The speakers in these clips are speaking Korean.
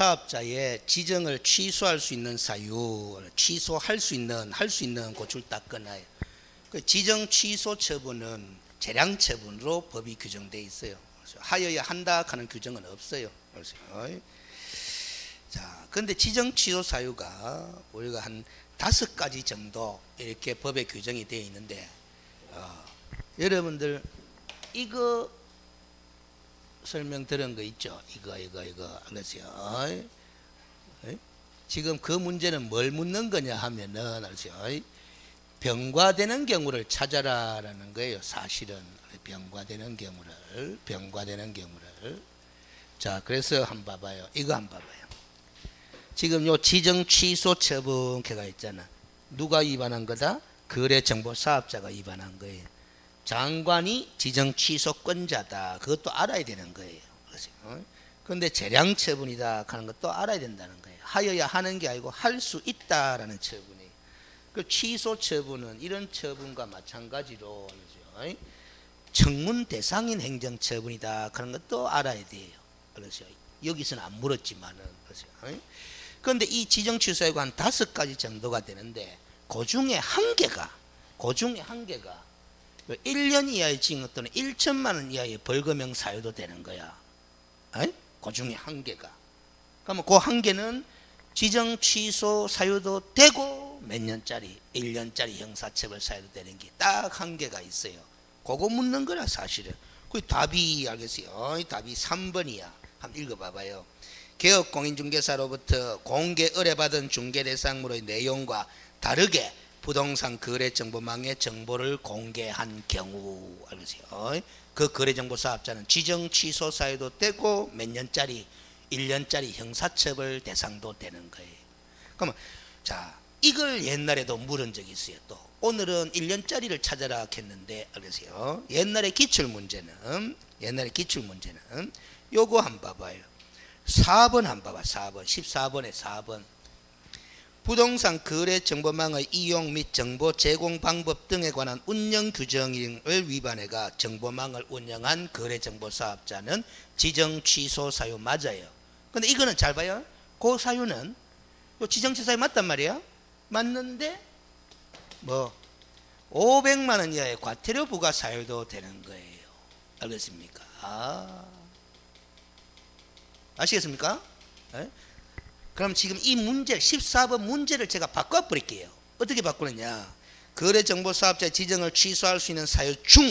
사업자의 지정을 취소할 수 있는 사유, 취소할 수 있는, 할 수 있는 고출 딱 꺼놔요. 그 지정 취소 처분은 재량 처분으로 법이 규정되어 있어요. 하여야 한다 하는 규정은 없어요. 자, 근데 지정 취소 사유가 우리가 한 5가지 정도 이렇게 법에 규정이 되어 있는데, 여러분들 이거 설명 들은 거 있죠? 이거 알았어요? 지금 그 문제는 뭘 묻는 거냐 하면은, 알았어요? 병과되는 경우를 찾아라라는 거예요. 사실은 병과되는 경우를. 자, 그래서 한번 봐봐요. 이거 한번 봐봐요. 지금 요 지정 취소 처분케가 있잖아. 누가 위반한 거다? 거래정보 사업자가 위반한 거예요. 장관이 지정 취소권자다. 그것도 알아야 되는 거예요. 그런데 재량 처분이다 하는 것도 알아야 된다는 거예요. 하여야 하는 게 아니고 할 수 있다라는 처분이에요. 그 취소 처분은 이런 처분과 마찬가지로 청문 대상인 행정 처분이다 하는 것도 알아야 돼요. 그래서 여기서는 안 물었지만은, 그런데 이 지정 취소가 한 5가지 정도가 되는데, 그 중에 한 개가 1년 이하의 징역 또는 1천만 원 이하의 벌금형 사유도 되는 거야. 그 중에 한 개가. 그러면 그 한 개는 지정 취소 사유도 되고 몇 년짜리, 1년짜리 형사처벌 사유도 되는 게 딱 한 개가 있어요. 그거 묻는 거라 사실은. 그 답이 알겠어요. 답이 3번이야. 한번 읽어봐봐요. 개업 공인중개사로부터 공개 의뢰받은 중개 대상물의 내용과 다르게 부동산 거래정보망에 정보를 공개한 경우, 알겠어요? 그 거래정보 사업자는 지정 취소 사유도 되고 몇 년짜리, 1년짜리 형사처벌 대상도 되는 거예요. 그러면 자, 이걸 옛날에도 물은 적이 있어요. 또 오늘은 1년짜리를 찾아라 했는데, 알겠어요? 옛날에 기출문제는 요거 한번 봐봐요. 4번 한번 봐봐. 4번 14번에 4번. 부동산 거래 정보망의 이용 및 정보 제공 방법 등에 관한 운영 규정을 위반해가 정보망을 운영한 거래 정보 사업자는 지정 취소 사유 맞아요. 근데 이거는 잘 봐요. 그 사유는 지정 취소 사유 맞단 말이야. 맞는데 500만 원 이하의 과태료 부과 사유도 되는 거예요. 알겠습니까? 아시겠습니까? 그럼 지금 이 문제 14번 문제를 제가 바꿔버릴게요. 어떻게 바꾸느냐? 거래정보사업자의 지정을 취소할 수 있는 사유 중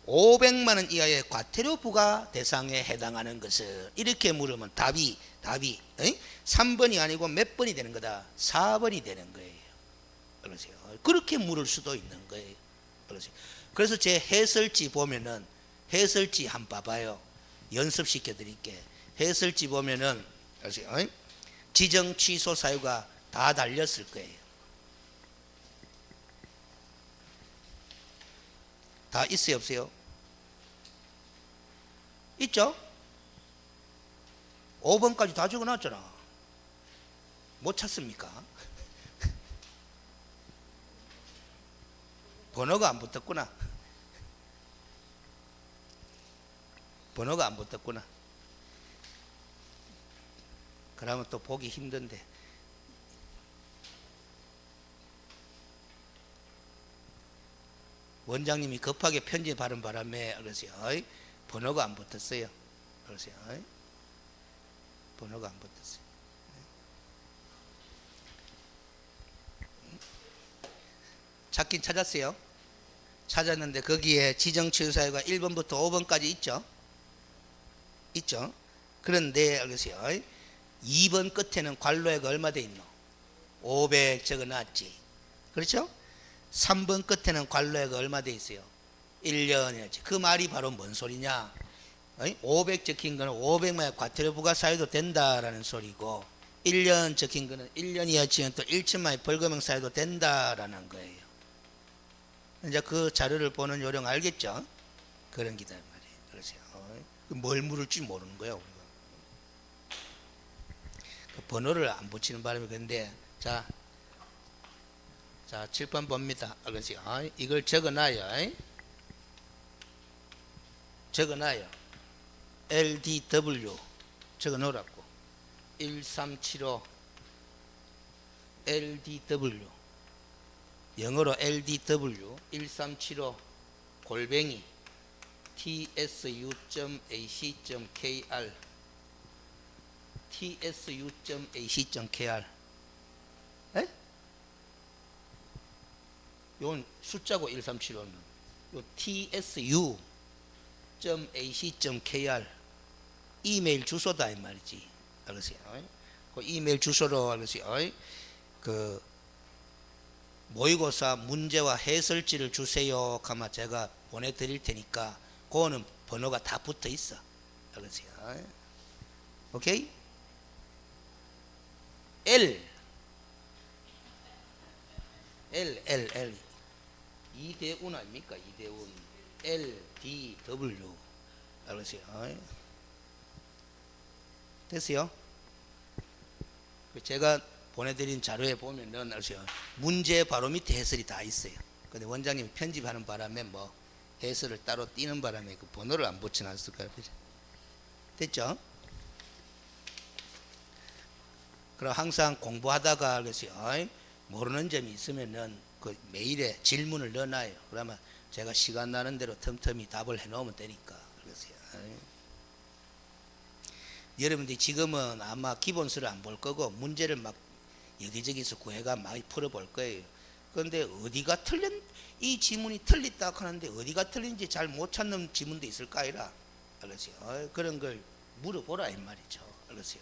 500만 원 이하의 과태료 부과 대상에 해당하는 것을 이렇게 물으면 답이 3번이 아니고 몇 번이 되는 거다? 4번이 되는 거예요. 그러세요. 그렇게 물을 수도 있는 거예요. 그래서 제 해설지 보면은, 해설지 한번 봐봐요. 연습시켜 드릴게. 해설지 보면은 지정 취소 사유가 다 달렸을 거예요. 다 있어요, 없어요? 있죠? 5번까지 다 적어놨잖아. 못 찾습니까? 번호가 안 붙었구나. 번호가 안 붙었구나. 그러면 또 보기 힘든데. 원장님이 급하게 편지 바른 바람에 그러세요. 번호가 안 붙었어요. 그러세요. 번호가 안 붙었어요. 찾긴 찾았어요. 찾았는데 거기에 지정 취소 사유가 1번부터 5번까지 있죠. 있죠. 그런데 알겠어요. 2번 끝에는 관로액 얼마 돼 있노? 500 적어놨지. 그렇죠? 3번 끝에는 관로액 얼마 돼 있어요? 1년이었지. 그 말이 바로 뭔 소리냐? 500 적힌 거는 500만의 과태료 부과 사유도 된다라는 소리고, 1년 적힌 거는 1년 이하치면 또 1천만의 벌금형 사유도 된다라는 거예요. 이제 그 자료를 보는 요령 알겠죠? 그런 기다 말이에요. 그렇죠? 뭘 물을지 모르는 거예요. 우리가. 그 번호를 안 붙이는 바람에. 근데 자 7번 봅니다. 알겠어요? 이걸 적어놔요. 적어놔요. LDW 적어놓으라고. 1375 LDW, 영어로 LDW 1375 골뱅이 tsu.ac.kr tsu.ac.kr. 에? 이건 숫자고 1375는 요 tsu.ac.kr 이메일 주소다 이 말이지. 알겠어요? 그 이메일 주소로 알겠어요? 그 모의고사 문제와 해설지를 주세요. 아마 제가 보내드릴 테니까 그거는 번호가 다 붙어 있어. 알겠어요? 오케이? L 이대운 아닙니까? 이대운 LDW. 알겠어요? 됐어요? 제가 보내드린 자료에 보면은 알겠어요? 문제 바로 밑에 해설이 다 있어요. 근데 원장님이 편집하는 바람에 뭐 해설을 따로 띄는 바람에 그 번호를 안 붙여놨을까요? 됐죠? 그럼 항상 공부하다가 알겠어요? 모르는 점이 있으면은 그 메일에 질문을 넣어놔요. 그러면 제가 시간 나는 대로 틈틈이 답을 해놓으면 되니까. 알겠어요? 여러분들이 지금은 아마 기본서를 안 볼 거고 문제를 막 여기저기서 구해가 많이 풀어볼 거예요. 그런데 어디가 틀린, 이 지문이 틀렸다 하는데 어디가 틀린지 잘 못 찾는 지문도 있을까 아니라. 알겠어요? 그런 걸 물어보라 이 말이죠. 알겠어요?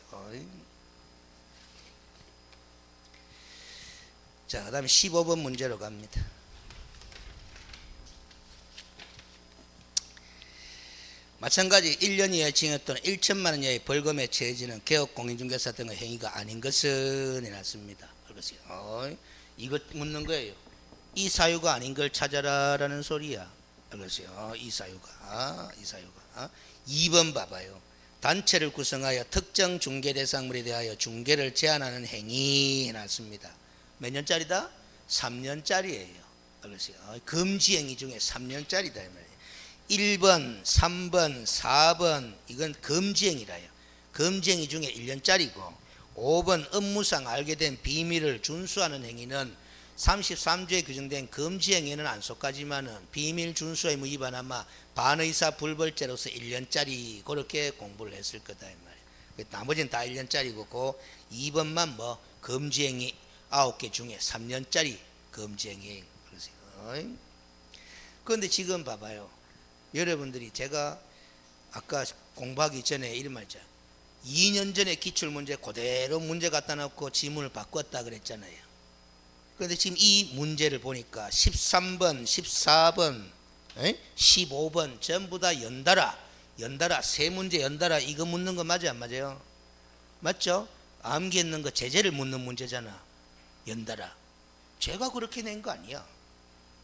자, 그 다음에 15번 문제로 갑니다. 마찬가지 1년 이하의 징역 또는 1천만 원 이하의 벌금에 처해지는 개업 공인중개사 등의 행위가 아닌 것은 해놨습니다. 알겠어요? 이거 묻는 거예요. 이 사유가 아닌 걸 찾아라 라는 소리야. 알겠어요? 이 사유가 2번 봐봐요. 단체를 구성하여 특정 중개 대상물에 대하여 중개를 제한하는 행위 해놨습니다. 몇 년짜리다? 3년짜리예요. 알겠어요? 금지 행위 중에 3년짜리다 이 말이에요. 1번, 3번, 4번 이건 금지행위라요. 금지행위 중에 1년짜리고 5번 업무상 알게 된 비밀을 준수하는 행위는 33조에 규정된 금지행위는 안 속하지만은 비밀 준수 의무 위반 아마 반의사 불벌죄로서 1년짜리 그렇게 공부를 했을 거다 이 말이에요. 나머지는 다 1년짜리고 그 2번만 뭐 금지행위 9개 중에 3년짜리 금지행위. 그런데 지금 봐봐요. 여러분들이 제가 아까 공부하기 전에 이런 말 있잖아요. 2년 전에 기출문제 그대로 문제 갖다 놓고 지문을 바꿨다 그랬잖아요. 그런데 지금 이 문제를 보니까 13번, 14번, 15번 전부 다 연달아 세 문제 연달아 이거 묻는 거 맞아요 안 맞아요? 맞죠? 암기했는 거 제재를 묻는 문제잖아. 연달아. 제가 그렇게 낸 거 아니야.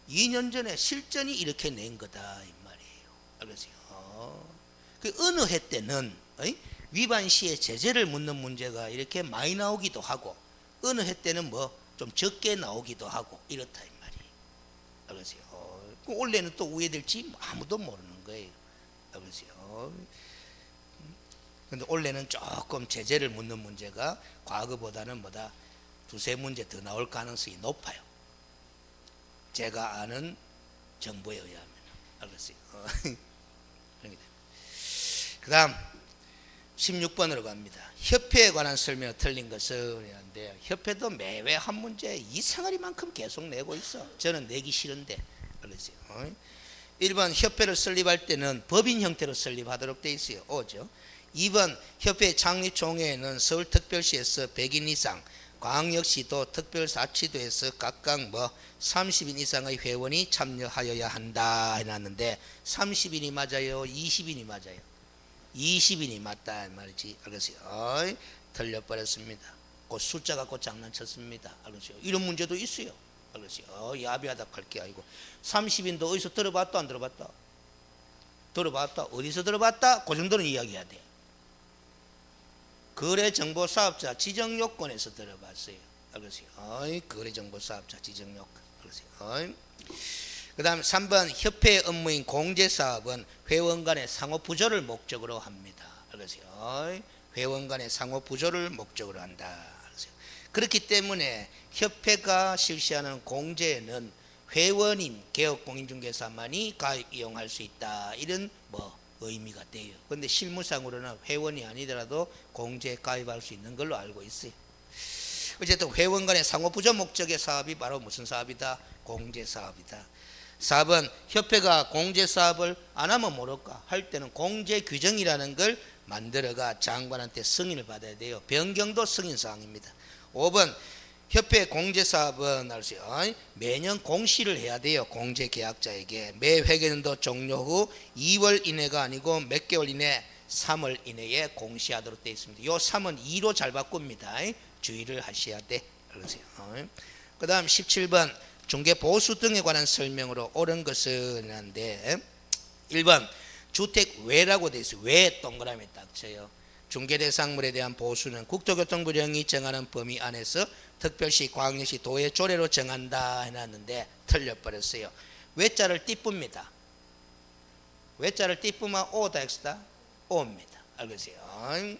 2년 전에 실전이 이렇게 낸 거다 이 말이에요. 알겠어요? 그 어느 해 때는 위반 시에 제재를 묻는 문제가 이렇게 많이 나오기도 하고 어느 해 때는 뭐 좀 적게 나오기도 하고 이렇다 이 말이에요. 알겠어요? 올해는 또 왜 될지 아무도 모르는 거예요. 알겠어요? 근데 올해는 조금 제재를 묻는 문제가 과거보다는 뭐다 두세 문제 더 나올 가능성이 높아요. 제가 아는 정보에 의하면. 알겠어요? 그 다음 16번으로 갑니다. 협회에 관한 설명을 틀린 것은 이런데 협회도 매회 한 문제 이상하리만큼 계속 내고 있어. 저는 내기 싫은데. 알겠어요? 1번 협회를 설립할 때는 법인 형태로 설립하도록 되어 있어요. 5죠. 2번 협회 창립 총회에는 서울특별시에서 100인 이상 광역시도 특별사치도에서 각각 30인 이상의 회원이 참여하여야 한다 해놨는데 30인이 맞아요? 20인이 맞아요? 20인이 맞다 말이지. 알겠어요? 틀려버렸습니다. 그 숫자 갖고 장난쳤습니다. 알겠어요? 이런 문제도 있어요. 알겠어요? 야비하다 할 게 아니고 30인도 어디서 들어봤다 안 들어봤다? 들어봤다. 어디서 들어봤다? 그 정도는 이야기해야 돼. 거래정보사업자 지정요건에서 들어봤어요. 알겠어요? 거래정보사업자 지정요건. 알겠어요? 그 다음 3번 협회의 업무인 공제사업은 회원 간의 상호 부조를 목적으로 합니다. 알겠어요? 회원 간의 상호 부조를 목적으로 한다. 그렇기 때문에 협회가 실시하는 공제에는 회원인 개업공인중개사만이 가입 이용할 수 있다. 이런 의미가 돼요. 그런데 실무상으로는 회원이 아니더라도 공제에 가입할 수 있는 걸로 알고 있어요. 어쨌든 회원 간의 상호 부조 목적의 사업이 바로 무슨 사업이다? 공제 사업이다. 4번 협회가 공제 사업을 안 하면 모를까? 할 때는 공제 규정이라는 걸 만들어가 장관한테 승인을 받아야 돼요. 변경도 승인사항입니다. 5번 협회 공제 사업은 알았어요. 매년 공시를 해야 돼요. 공제 계약자에게 매 회계년도 종료 후 2월 이내가 아니고 몇 개월 이내 3월 이내에 공시하도록 되어 있습니다. 요 3은 2로 잘 바꿉니다. 주의를 하셔야 돼. 알았어요. 그 다음 17번 중개 보수 등에 관한 설명으로 옳은 것은 한데 1번 주택 외라고 되어 있어요. 외 동그라미 딱 쳐요. 중개 대상물에 대한 보수는 국토교통부령이 정하는 범위 안에서 특별시, 광역시, 도의 조례로 정한다 해놨는데 틀려버렸어요. 외자를 띠쁩니다. 외자를 띠쁘면 O다 X다? O입니다. 알겠어요?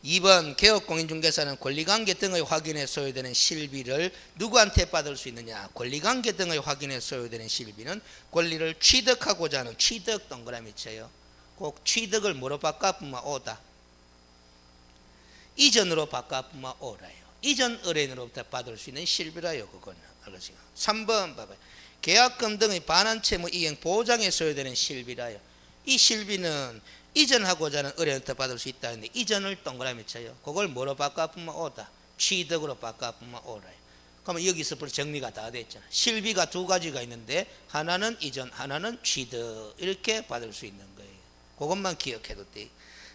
2번 개업공인중개사는 권리관계 등의 확인에 소요되는 실비를 누구한테 받을 수 있느냐? 권리관계 등의 확인에 소요되는 실비는 권리를 취득하고자 하는 취득 동그라미 쳐요. 꼭 취득을 뭐로 바꿔보면 O다. 이전으로 바꿔보면 O라요. 이전 의뢰인으로부터 받을 수 있는 실비라요. 그거는. 알겠어요? 3번 봐봐요. 계약금 등의 반환채무 이행 보장에 소요되는 실비라요. 이 실비는 이전하고자 하는 의뢰인부터 받을 수 있다는데 이전을 동그라미 쳐요. 그걸 뭐로 바꿔보면 O다. 취득으로 바꿔보면 O라요. 그러면 여기서 벌써 정리가 다 됐잖아. 실비가 두 가지가 있는데 하나는 이전, 하나는 취득 이렇게 받을 수 있는 거예요. 그것만 기억해도 돼.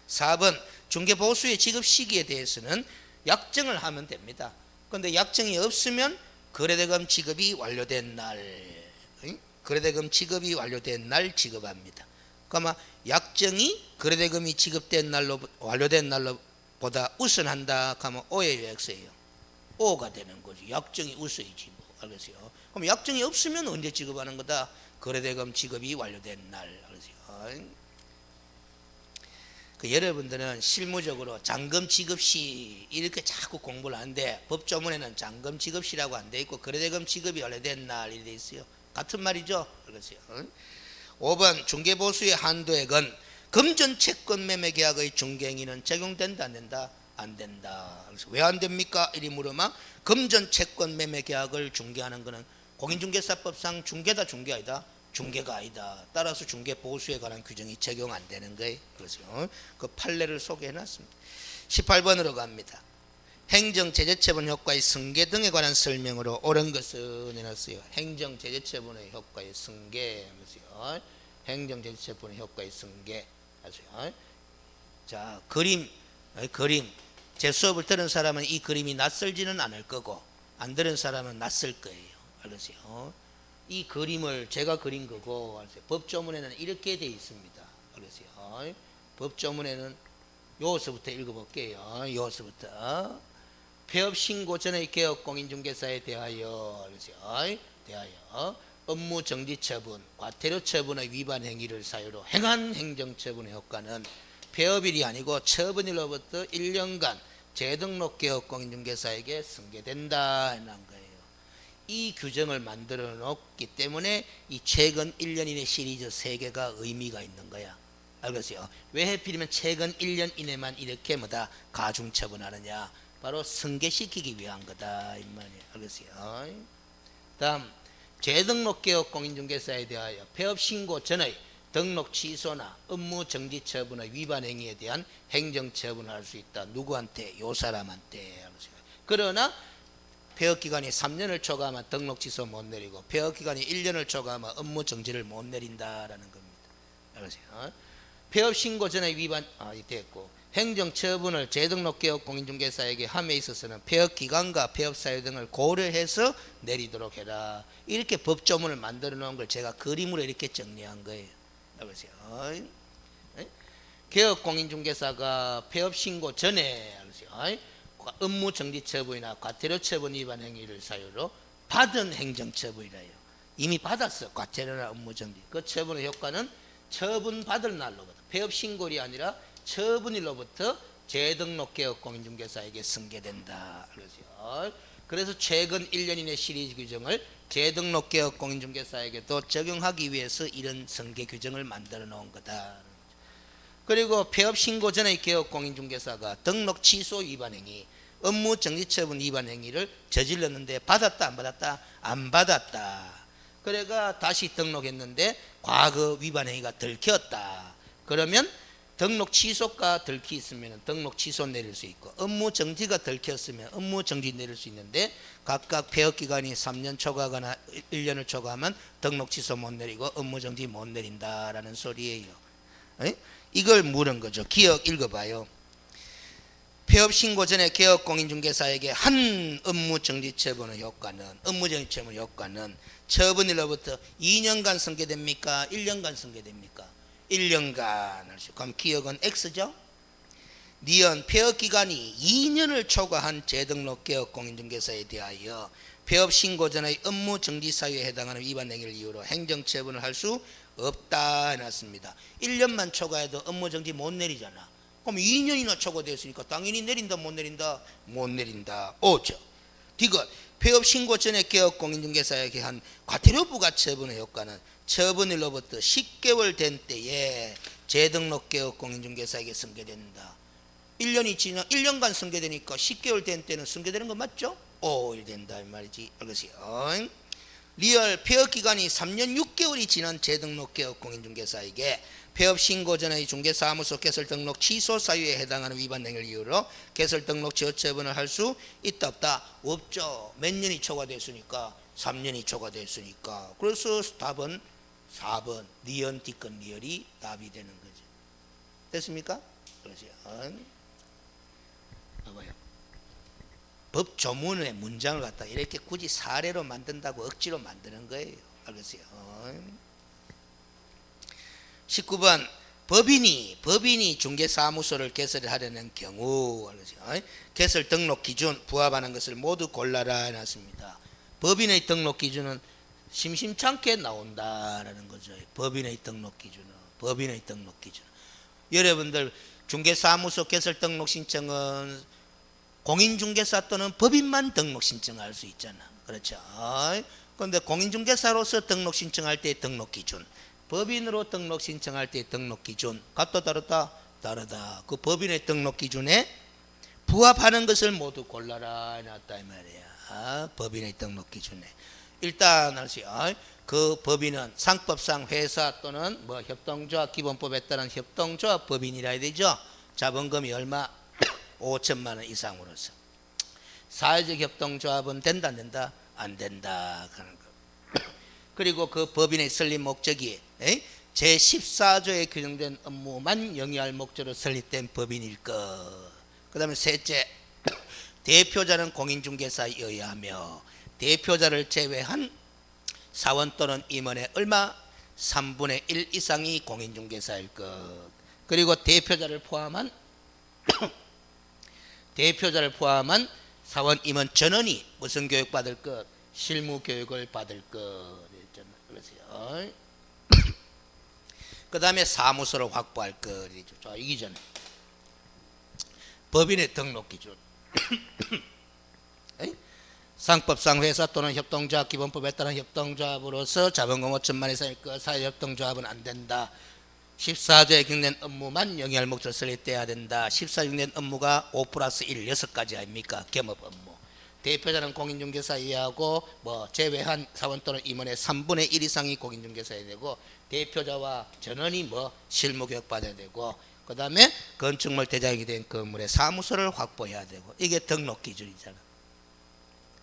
4번 중개보수의 지급 시기에 대해서는 약정을 하면 됩니다. 그런데 약정이 없으면 거래대금 지급이 완료된 날, 거래대금 지급이 완료된 날 지급합니다. 그러면 약정이 거래대금이 지급된 날로 완료된 날로보다 우선한다 하면 O의 요약서예요. O가 되는 거죠. 약정이 우선이지 뭐. 알겠어요? 그럼 약정이 없으면 언제 지급하는 거다? 거래대금 지급이 완료된 날. 알겠어요? 여러분들은 실무적으로 잔금 지급시 이렇게 자꾸 공부를 하는데 법조문에는 잔금 지급시라고 안 돼 있고 거래대금 지급이 완료된 날 이렇게 돼 있어요. 같은 말이죠. 알겠어요? 5번 중개보수의 한도액은 금전 채권 매매 계약의 중개행위는 적용된다 안 된다? 안 된다. 왜 안 됩니까? 이리 물으면 금전 채권 매매 계약을 중개하는 것은 공인중개사법상 중개다 중개 아니다? 중개가 아니다. 따라서 중개보수에 관한 규정이 적용 안 되는 거예요. 그래서 그 판례를 소개해 놨습니다. 18번으로 갑니다. 행정제재처분 효과의 승계 등에 관한 설명으로 옳은 것은 해놨어요. 행정제재처분의 효과의 승계. 행정제재처분의 효과의 승계. 자, 그림. 제 수업을 들은 사람은 이 그림이 낯설지는 않을 거고 안 들은 사람은 낯설 거예요. 알겠어요? 이 그림을 제가 그린 거고 법조문에는 이렇게 되어 있습니다. 알겠어요? 법조문에는 요서부터 읽어볼게요. 요서부터 폐업신고 전의 개업공인중개사에 대하여 업무 정지처분, 과태료 처분의 위반 행위를 사유로 행한 행정처분의 효과는 폐업일이 아니고 처분일로부터 1년간 재등록 개업공인중개사에게 승계된다 해놓은 거예요. 이 규정을 만들어 놓기 때문에 이 최근 1년 이내 시리즈 3개가 의미가 있는 거야. 알겠어요? 왜 하필이면 최근 1년 이내만 이렇게 가중처분하느냐? 바로 승계시키기 위한 거다 이 말이에요. 알겠어요? 다음 재등록 개업 공인중개사에 대하여 폐업신고 전의 등록 취소나 업무 정지 처분의 위반 행위에 대한 행정처분을 할 수 있다. 누구한테? 요 사람한테. 알겠어요? 그러나 폐업기간이 3년을 초과하면 등록 취소 못 내리고 폐업기간이 1년을 초과하면 업무 정지를 못 내린다라는 겁니다. 알겠어요? 폐업신고 전의 위반 됐고 행정처분을 재등록 개업 공인중개사에게 함에 있어서는 폐업기간과 폐업사유 등을 고려해서 내리도록 해라. 이렇게 법조문을 만들어 놓은 걸 제가 그림으로 이렇게 정리한 거예요. 알겠어요? 개업 공인중개사가 폐업신고 전에 업무 정지 처분이나 과태료 처분 위반 행위를 사유로 받은 행정처분이라요. 이미 받았어. 과태료나 업무 정지. 그 처분의 효과는 처분 받을 날로부터 폐업 신고일이 아니라 처분일로부터 재등록 개업 공인중개사에게 승계된다. 그래서 최근 1년 이내 시리즈 규정을 재등록 개업 공인중개사에게도 적용하기 위해서 이런 승계 규정을 만들어 놓은 거다. 그리고 폐업 신고 전의 개업 공인중개사가 등록 취소 위반 행위, 업무 정지 처분 위반 행위를 저질렀는데 받았다 안 받았다? 안 받았다. 그래가 다시 등록했는데 과거 위반 행위가 들켰다. 그러면 등록 취소가 들키 있으면 등록 취소 내릴 수 있고, 업무 정지가 들켰으면 업무 정지 내릴 수 있는데, 각각 폐업 기간이 3년 초과하거나 1년을 초과하면 등록 취소 못 내리고 업무 정지 못 내린다라는 소리예요. 이걸 물은 거죠. 기억 읽어봐요. 폐업 신고 전에 개업 공인중개사에게 한 업무 정지 처분의 효과는, 업무 정지 처분의 효과는 처분일로부터 2년간 승계됩니까? 1년간 승계됩니까? 1년간. 그럼 기억은 X죠? 니은 폐업 기간이 2년을 초과한 재등록 개업 공인중개사에 대하여 폐업 신고 전의 업무 정지 사유에 해당하는 위반 행위를 이유로 행정 처분을 할 수 없다 해놨습니다. 1년만 초과해도 업무 정지 못 내리잖아. 그럼 2년이나 초과되었으니까 당연히 내린다 못 내린다? 못 내린다. 오죠. 디귿 폐업 신고 전에 개업 공인중개사에게 한 과태료 부과 처분의 효과는 처분일로부터 10개월 된 때에 재등록 개업 공인중개사에게 승계된다. 1년간 승계되니까 10개월 된 때는 승계되는 거 맞죠? 5일 된다 이 말이지. 알겠어요? 리얼 폐업 기간이 3년 6개월이 지난 재등록 개업 공인중개사에게 폐업 신고 전의 중개사무소 개설 등록 취소 사유에 해당하는 위반 행위를 이유로 개설 등록 취소 처분을 할 수 있다 없다? 없죠. 몇 년이 초과됐으니까 3년이 초과됐으니까. 그래서 답은 4번 니은 디귿 리얼이 답이 되는 거죠. 됐습니까? 그렇죠. 봐봐요. 법 조문의 문장을 갖다 이렇게 굳이 사례로 만든다고 억지로 만드는 거예요. 알겠어요? 19번 법인이 중개사무소를 개설하려는 경우, 개설 등록 기준 부합하는 것을 모두 골라라 해놨습니다. 법인의 등록 기준은 심심찮게 나온다라는 거죠. 법인의 등록 기준은. 여러분들 중개사무소 개설 등록 신청은 공인중개사 또는 법인만 등록 신청할 수 있잖아. 그렇죠? 그런데 공인중개사로서 등록 신청할 때 등록 기준, 법인으로 등록 신청할 때 등록 기준 같다 다르다? 다르다. 그 법인의 등록 기준에 부합하는 것을 모두 골라라 해놨다 이 말이야. 법인의 등록 기준에 일단 그 법인은 상법상 회사 또는 뭐 협동조합 기본법에 따른 협동조합 법인이라 해야 되죠. 자본금이 얼마? 5천만 원 이상으로서. 사회적 협동조합은 된다 안 된다? 안 된다 하는 거. 그리고 그 법인의 설립 목적이 제14조에 규정된 업무만 영위할 목적으로 설립된 법인일 것. 그 다음에 셋째, 대표자는 공인중개사에 의하며 대표자를 제외한 사원 또는 임원의 얼마? 3분의 1 이상이 공인중개사일 것. 그리고 대표자를 포함한 사원 임원 전원이 무슨 교육 받을 것? 실무 교육을 받을 것. 그러세요. 그 다음에 사무소를 확보할 것. 자, 이기 전에 법인의 등록 기준. 상법상 회사 또는 협동조합 기본법에 따른 협동조합으로서 자본금 5천만 이상일 것. 사회협동조합은 안 된다. 14조에 규정된 업무만 영위할 목적으로 설립돼야 된다. 14조에 규정된 업무가 5 플러스 1 6가지 아닙니까? 겸업 업무. 대표자는 공인중개사에 의하고 제외한 사원 또는 임원의 3분의 1 이상이 공인중개사에 되고, 대표자와 전원이 실무교육 받아야 되고, 그 다음에 건축물 대장이 된 건물의 사무소를 확보해야 되고, 이게 등록 기준이잖아.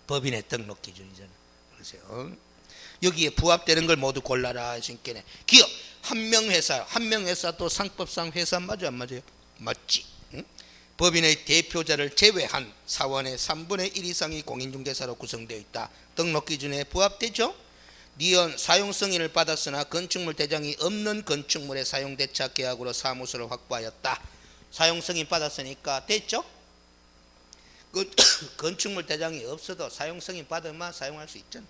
법인의 등록 기준이잖아. 그러세요. 여기에 부합되는 걸 모두 골라라 하시니까 기업 한명회사도 상법상 회사 맞아 안 맞아요? 맞지. 응? 법인의 대표자를 제외한 사원의 3분의 1 이상이 공인중개사로 구성되어 있다. 등록 기준에 부합되죠? 니은 사용 승인을 받았으나 건축물 대장이 없는 건축물의 사용 대차 계약으로 사무소를 확보하였다. 사용 승인 받았으니까 됐죠? 그 건축물 대장이 없어도 사용 승인 받으면 사용할 수 있잖아.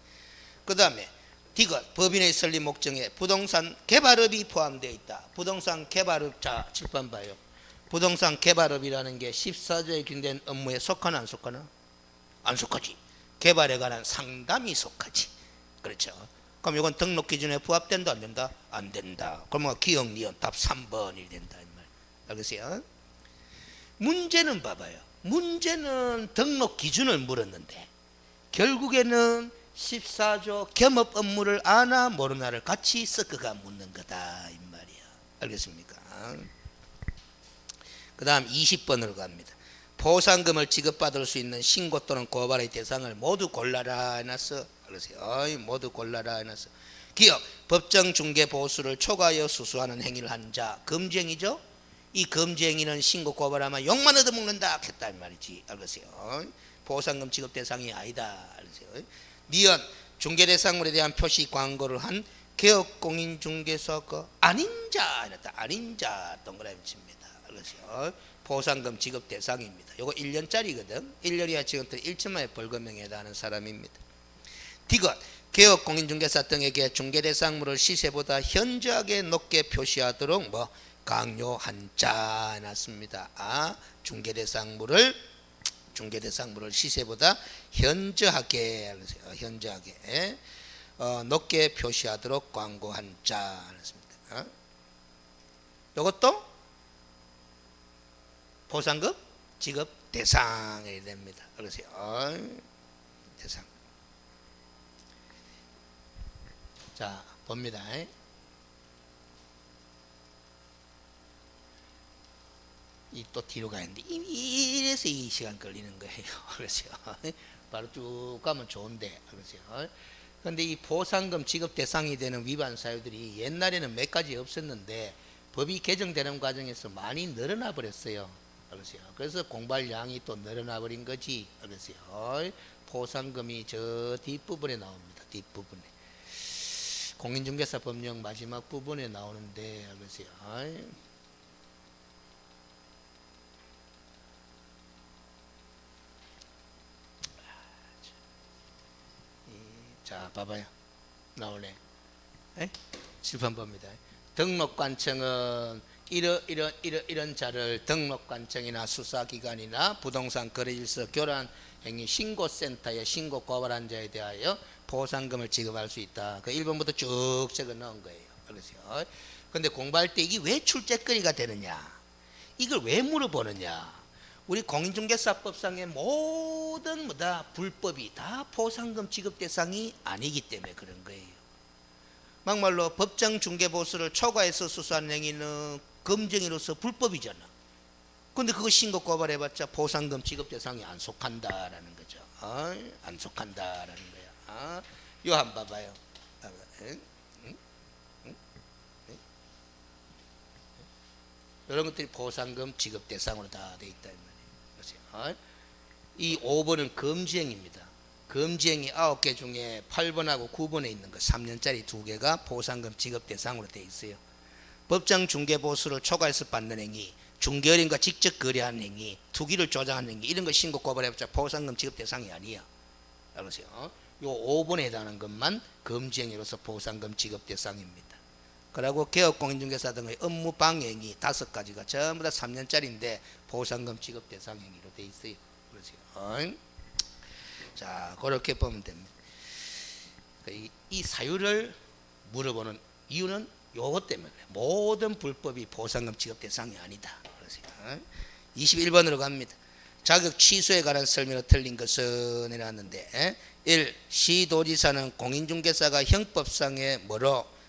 그 다음에 디귿 법인의 설립 목적에 부동산 개발업이 포함되어 있다. 부동산 개발업. 자, 칠판 봐요. 부동산 개발업이라는 게 14조에 규정된 업무에 속하나 안 속하나? 안 속하지. 개발에 관한 상담이 속하지. 그렇죠. 그럼 이건 등록 기준에 부합된다 안 된다? 안 된다. 그러면 기억 니은 답 3번이 된다 이 말. 알겠어요? 문제는 봐봐요. 문제는 등록 기준을 물었는데 결국에는 14조 겸업 업무를 아나 모르나를 같이 섞어가 묻는 거다 이 말이야. 알겠습니까? 그 다음 20번으로 갑니다. 보상금을 지급받을 수 있는 신고 또는 고발의 대상을 모두 골라라 해놨어. 그러세요. 모두 골라라 해놨어. 기억, 법정 중개 보수를 초과하여 수수하는 행위를 한 자, 금지행위죠. 이 금지행위는 신고 고발하면 욕만 얻어먹는다 했다 이 말이지. 알겠어요. 보상금 지급 대상이 아니다. 알겠어요. 니은, 중개 대상물에 대한 표시 광고를 한 개업공인중개사 아닌 자 해놨다. 아닌 자 동그라미 칩니다. 알겠어요. 보상금 지급 대상입니다. 요거 1년짜리거든. 1년이야 지금 1천만의 벌금형에 해당하는 사람입니다. 디귿, 개업공인중개사 등에게 중개대상물을 시세보다 현저하게 높게 표시하도록 강요한 자 해놨습니다. 중개대상물을 시세보다 현저하게 높게 표시하도록 광고한 자 해놨습니다. 요것도 보상금 지급 대상이 됩니다. 그러세요. 대상. 자, 봅니다. 이 또 뒤로 가는데 이래서 이 시간 걸리는 거예요. 그러세요. 바로 쭉 가면 좋은데. 그러세요. 그런데 이 보상금 지급 대상이 되는 위반 사유들이 옛날에는 몇 가지 없었는데 법이 개정되는 과정에서 많이 늘어나 버렸어요. 그래서 공발량이 또 늘어나 버린 거지. 보상금이 저 뒷부분에 나옵니다. 뒷부분에. 공인중개사 법령 마지막 부분에 나오는데 자, 봐봐요. 나오네. 7번 봅니다. 등록관청은 이런 자를 등록관청이나 수사기관이나 부동산 거래질서 교란 행위 신고센터에 신고 고발한 자에 대하여 보상금을 지급할 수 있다. 그 1번부터 쭉 적어 넣은 거예요. 그렇죠. 근데 공부할 때 이게 왜 출제거리가 되느냐? 이걸 왜 물어보느냐? 우리 공인중개사법상의 모든 불법이 다 보상금 지급 대상이 아니기 때문에 그런 거예요. 막말로 법정 중개보수를 초과해서 수수한 행위는 금정이로서 불법이잖아. 근데 그거 신고 고발해봤자 보상금 지급 대상이 안 속한다라는 거죠. 안 속한다라는 거야. 요 한번 봐봐요. 이런 것들이 보상금 지급 대상으로 다 돼 있다. 이 5번은 금지행위입니다. 금지행위 9개 중에 8번하고 9번에 있는 거 3년짜리 2개가 보상금 지급 대상으로 되어 있어요. 법정 중개보수를 초과해서 받는 행위, 중개업인과 직접 거래하는 행위, 투기를 조장하는 행위 이런 거 신고 고발해봤자 보상금 지급 대상이 아니야. 알았어요? 요 5번에 해당하는 것만 금지행위로서 보상금 지급 대상입니다. 그리고 개업공인중개사 등의 업무 방해 행위 5가지가 전부 다 3년짜리인데 보상금 지급 대상 행위로 되어 있어요. 그렇죠? 자, 그렇게 보면 됩니다. 이 사유를 물어보는 이유는 요것 때문에 모든 불법이 보상금 지급 대상이 아니다. 21번으로 갑니다. 자격 취소에 관한 설명을 틀린 것은 해놨는데 1. 시도지사는 공인중개사가 형법상의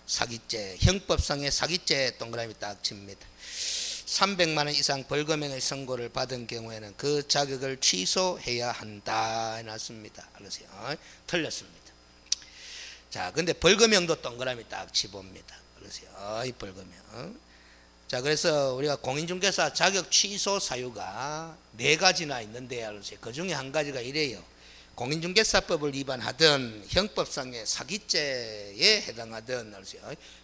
사기죄, 형법상의 사기죄 동그라미 딱 칩니다. 300만 원 이상 벌금형의 선고를 받은 경우에는 그 자격을 취소해야 한다 해놨습니다. 알았어요? 틀렸습니다. 자, 근데 벌금형도 동그라미 딱 치봅니다. 그러세요. 이 벌금형. 자, 그래서 우리가 공인중개사 자격 취소 사유가 4가지나 있는데, 알았어요. 그 중에 한 가지가 이래요. 공인중개사법을 위반하든 형법상의 사기죄에 해당하든, 알았어요.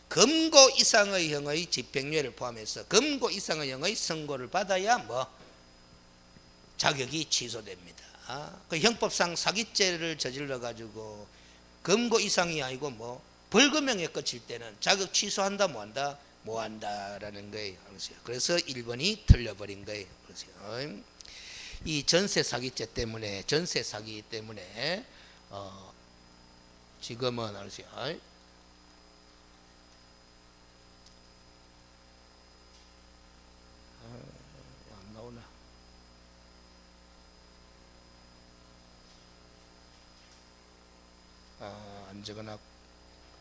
금고 이상의 형의 집행유예를 포함해서 금고 이상의 형의 선고를 받아야 자격이 취소됩니다. 그 형법상 사기죄를 저질러 가지고 금고 이상이 아니고 벌금형에 끝일 때는 자격 취소한다 뭐한다? 못 한다라는 거예요. 그래서 1번이 틀려버린 거예요. 이 전세 사기죄 때문에, 전세 사기 때문에 지금은 알으세요. 안 나오나?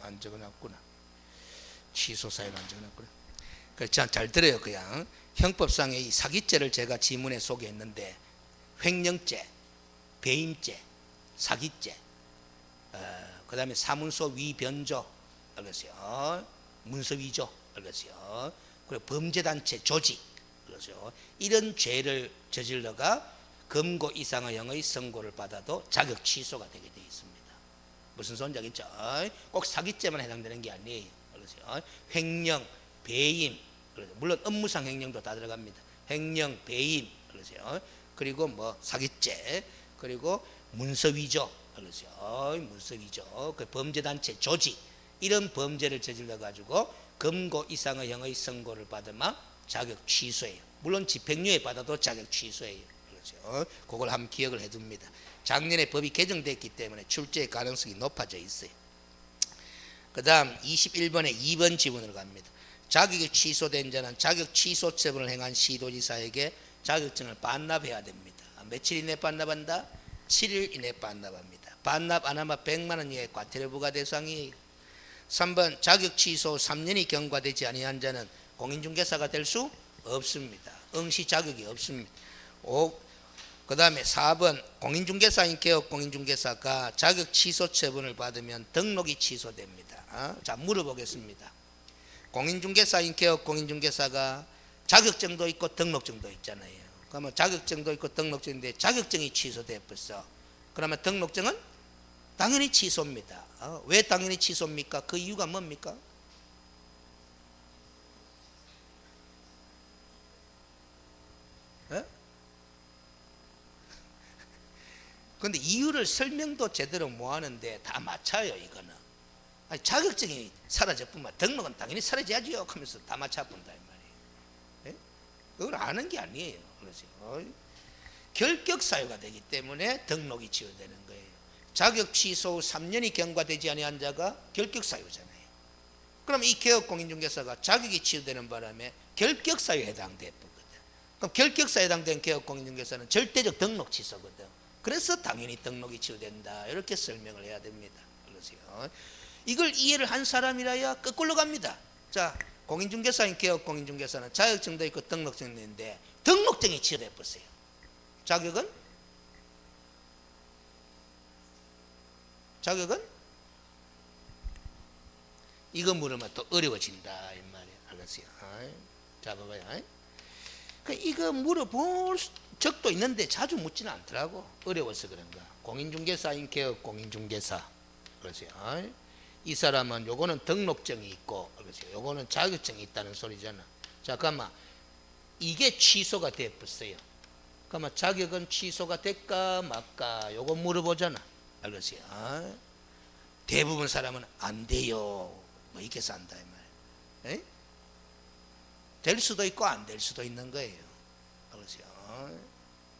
안 적어놨구나. 취소 사유는 안 적어놨구나. 잘 들어요. 그냥 형법상의 이 사기죄를 제가 지문에 소개했는데, 횡령죄, 배임죄, 사기죄, 그 다음에 사문서 위변조, 알겠어요? 문서 위조, 알겠어요? 그리고 범죄단체 조직, 그렇죠? 이런 죄를 저질러가 금고 이상의 형의 선고를 받아도 자격 취소가 되게 되어 있습니다. 무슨 소리인지 알겠죠? 꼭 사기죄만 해당되는 게 아니에요. 그렇죠? 횡령, 배임, 물론 업무상 횡령도 다 들어갑니다. 횡령, 배임, 그렇죠? 그리고 뭐 사기죄, 그리고 문서 위조, 그렇죠? 문서 위조, 그 범죄단체 조직, 이런 범죄를 저질러 가지고 금고 이상의 형의 선고를 받으면 자격 취소예요. 물론 집행유예 받아도 자격 취소예요. 그렇죠? 그걸 한번 기억을 해둡니다. 작년에 법이 개정됐기 때문에 출제의 가능성이 높아져 있어요. 그 다음 21번에 2번 지문으로 갑니다. 자격이 취소된 자는 자격 취소 처분을 행한 시도지사에게 자격증을 반납해야 됩니다. 며칠 이내 반납한다? 7일 이내 반납합니다. 반납 안 하면 100만 원 이하의 과태료 부과 대상이에요. 3번 자격 취소 3년이 경과되지 아니한 자는 공인중개사가 될 수 없습니다. 응시 자격이 없습니다. 그 다음에 4번 공인중개사인 개업 공인중개사가 자격 취소 처분을 받으면 등록이 취소됩니다. 자, 물어보겠습니다. 공인중개사인 개업 공인중개사가 자격증도 있고 등록증도 있잖아요. 그러면 자격증도 있고 등록증인데 자격증이 취소돼 벌써. 그러면 등록증은 당연히 취소입니다. 왜 당연히 취소입니까? 그 이유가 뭡니까? 그런데 이유를 설명도 제대로 못 하는데 다 맞춰요. 이거는 아니, 자격증이 사라졌뿐만 등록은 당연히 사라져야지요 하면서 다 맞춰본다 이 말이에요. 네? 그걸 아는 게 아니에요. 그렇죠? 결격 사유가 되기 때문에 등록이 취소되는 거예요. 자격 취소 후 3년이 경과되지 아니한 자가 결격 사유잖아요. 그럼 이 개업 공인중개사가 자격이 취소되는 바람에 결격 사유에 해당되거든. 그럼 결격 사유에 해당된 개업 공인중개사는 절대적 등록 취소거든. 그래서 당연히 등록이 취소된다. 이렇게 설명을 해야 됩니다. 그렇죠? 이걸 이해를 한 사람이라야 거꾸로 갑니다. 자, 공인중개사인 개업 공인중개사는 자격증도 있고 등록증도 있는데 등록증이 취소돼 보세요. 자격은 이거 물으면 또 어려워진다 이 말이에요. 알겠어요? 자, 봐봐요. 이거 물어볼 적도 있는데 자주 묻지는 않더라고. 어려워서 그런가. 공인중개사인 개업 공인중개사. 그렇죠? 이 사람은 요거는 등록증이 있고, 그렇죠? 요거는 자격증이 있다는 소리잖아. 자, 그러면 이게 취소가 되었어요. 그러면 자격은 취소가 될까 말까? 요거 물어보잖아. 알겠어요? 대부분 사람은 안 돼요. 뭐 이렇게 산다 이 말이에요. 될 수도 있고 안 될 수도 있는 거예요. 그렇죠?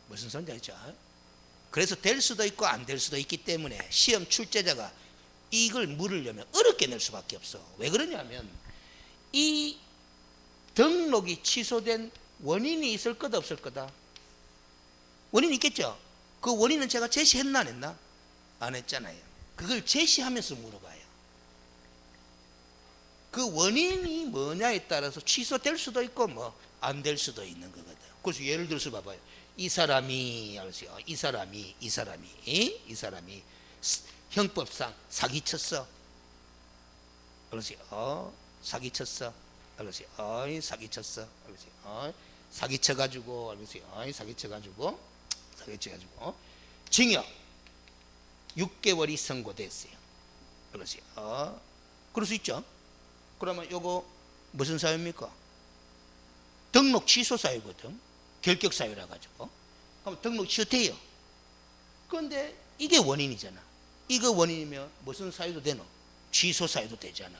무슨 소리인지 알죠? 그래서 될 수도 있고 안 될 수도 있기 때문에 시험 출제자가 이걸 물으려면 어렵게 낼 수밖에 없어. 왜 그러냐면 이 등록이 취소된 원인이 있을 거다 없을 거다? 원인이 있겠죠? 그 원인은 제가 제시했나 안 했나? 안 했잖아요. 그걸 제시하면서 물어봐요. 그 원인이 뭐냐에 따라서 취소될 수도 있고 뭐 안 될 수도 있는 거거든. 그래서 예를 들어서 봐봐요. 이 사람이 알았어요. 이 사람이 형법상 사기쳤어. 알았어요. 사기쳤어. 알았어요. 사기쳤어. 알았어요. 사기쳐가지고 알았어요. 사기쳐가지고 징역 6개월이 선고됐어요. 알았어요. 그럴 수 있죠. 그러면 요거 무슨 사유입니까? 등록 취소 사유거든. 결격 사유라 가지고. 그럼 등록 취소돼요. 그런데 이게 원인이잖아. 이거 원인이면 무슨 사유도 되노? 취소 사유도 되잖아.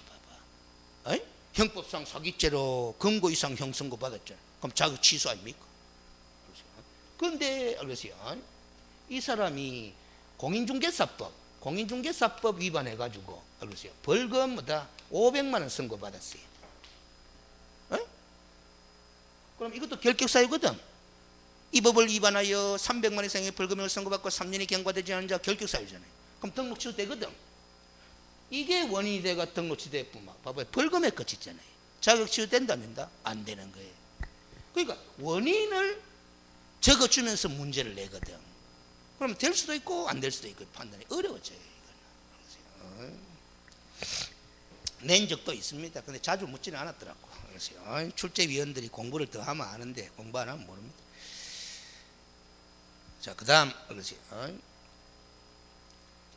봐봐. 형법상 사기죄로 금고 이상 형 선고 받았잖아요. 그럼 자격 취소 아닙니까? 그런데 알겠어요. 이 사람이 공인중개사법 위반해가지고 알겠어요. 벌금 500만 원 선고 받았어요. 그럼 이것도 결격사유거든. 이 법을 위반하여 300만 원 이상의 벌금을 선고받고 3년이 경과되지 않은 자 결격사유잖아요. 그럼 등록 취소되거든. 이게 원인이 돼가 등록 취소됐구만. 봐봐요. 벌금에 그치잖아요. 자격 취소된다면 안 되는 거예요. 그러니까 원인을 적어주면서 문제를 내거든. 그러면 될 수도 있고 안 될 수도 있고 판단이 어려워져요. 낸 적도 있습니다. 근데 자주 묻지는 않았더라고. 그래서 출제위원들이 공부를 더 하면 아는데 공부 안 하면 모릅니다. 자, 그 다음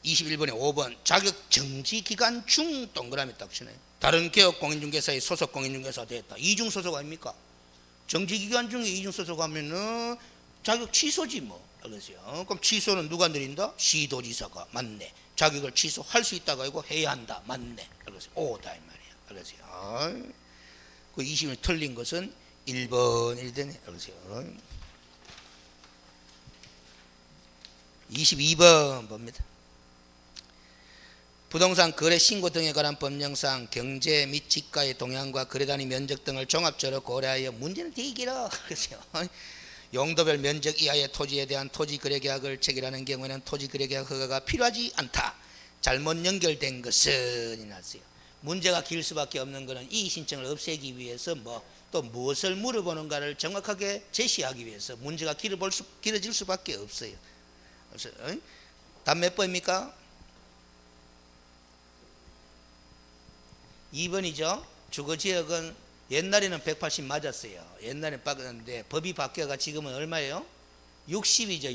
21번에 5번 자격 정지 기간 중 동그라미 딱 치네요. 다른 개업 공인중개사의 소속 공인중개사 됐다. 이중 소속 아닙니까? 정지 기간 중에 이중 소속하면은 자격 취소지 뭐. 알겠어요? 그럼 취소는 누가 내린다? 시도지사가. 맞네. 자격을 취소할 수 있다고 하고 해야 한다. 맞네. 알겠어요? 오다 이 말이야. 알겠어요? 그 20을 틀린 것은 1번이 되네. 알겠어요? 22번 봅니다. 부동산 거래 신고 등에 관한 법령상 경제 및 지가의 동향과 거래단위 면적 등을 종합적으로 고려하여 문제는 되게 길어. 그래서 용도별 면적 이하의 토지에 대한 토지 거래 계약을 체결하는 경우에는 토지 거래 계약 허가가 필요하지 않다. 잘못 연결된 것은 이났어요. 문제가 길 수밖에 없는 것은 이의 신청을 없애기 위해서 또 무엇을 물어보는가를 정확하게 제시하기 위해서 문제가 길어질 수밖에 없어요. 그래서 답 몇 번입니까? 2번이죠. 주거지역은 옛날에는 180 맞았어요. 옛날에 바뀌었는데 법이 바뀌어가 지금은 얼마예요? 60이죠.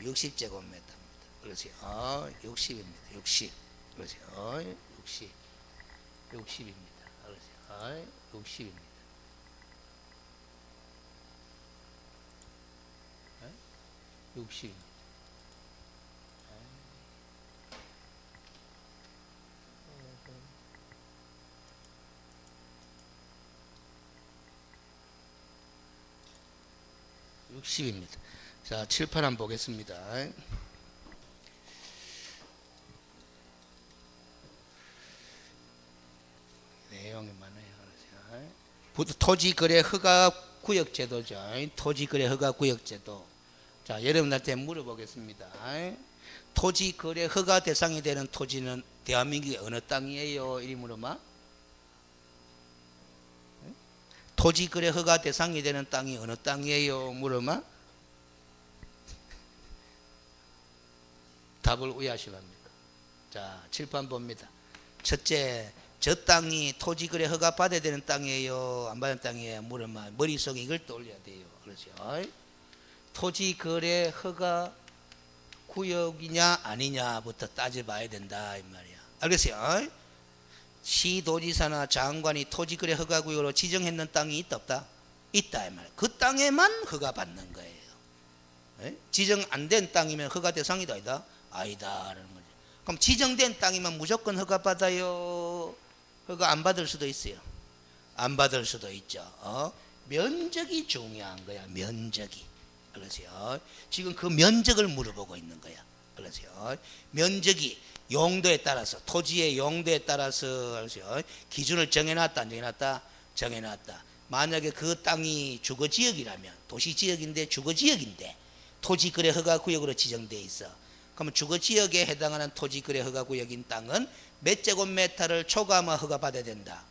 60제곱미터입니다. 그렇지. 60입니다. 60. 그렇지. 60입니다. 그렇지. 60입니다. 60입니다. 60입니다. 자, 칠판 한번 보겠습니다. 내용이 많아요. 토지거래 허가구역제도죠. 토지거래 허가구역제도. 자, 여러분한테 물어보겠습니다. 토지거래 허가 대상이 되는 토지는 대한민국의 어느 땅이에요? 이리 물어봐. 토지거래 허가 대상이 되는 땅이 어느 땅이에요? 물어봐. 답을 우야시합니까? 자, 칠판 봅니다. 첫째, 저 땅이 토지거래 허가 받아야 되는 땅이에요? 안 받는 땅이에요? 물어봐. 머릿속에 이걸 떠올려야 돼요. 그렇죠? 토지거래 허가 구역이냐 아니냐부터 따져봐야 된다 이 말이야. 알겠어요? 시도지사나 장관이 토지거래 허가구역으로 지정했는 땅이 있다 없다? 있다 이 말이야. 그 땅에만 허가받는 거예요. 지정 안 된 땅이면 허가 대상이다 아니다? 아니다라는 거죠. 그럼 지정된 땅이면 무조건 허가받아요? 허가 안 받을 수도 있어요. 안 받을 수도 있죠. 면적이 중요한 거야. 면적이. 알겠어요? 지금 그 면적을 물어보고 있는 거야. 알겠어요? 면적이 용도에 따라서 토지의 용도에 따라서 알겠어요? 기준을 정해놨다 안 정해놨다? 정해놨다. 만약에 그 땅이 주거지역이라면 도시지역인데 주거지역인데 토지거래 허가구역으로 지정되어 있어. 그러면 주거지역에 해당하는 토지거래 허가구역인 땅은 몇 제곱미터를 초과하면 허가받아야 된다?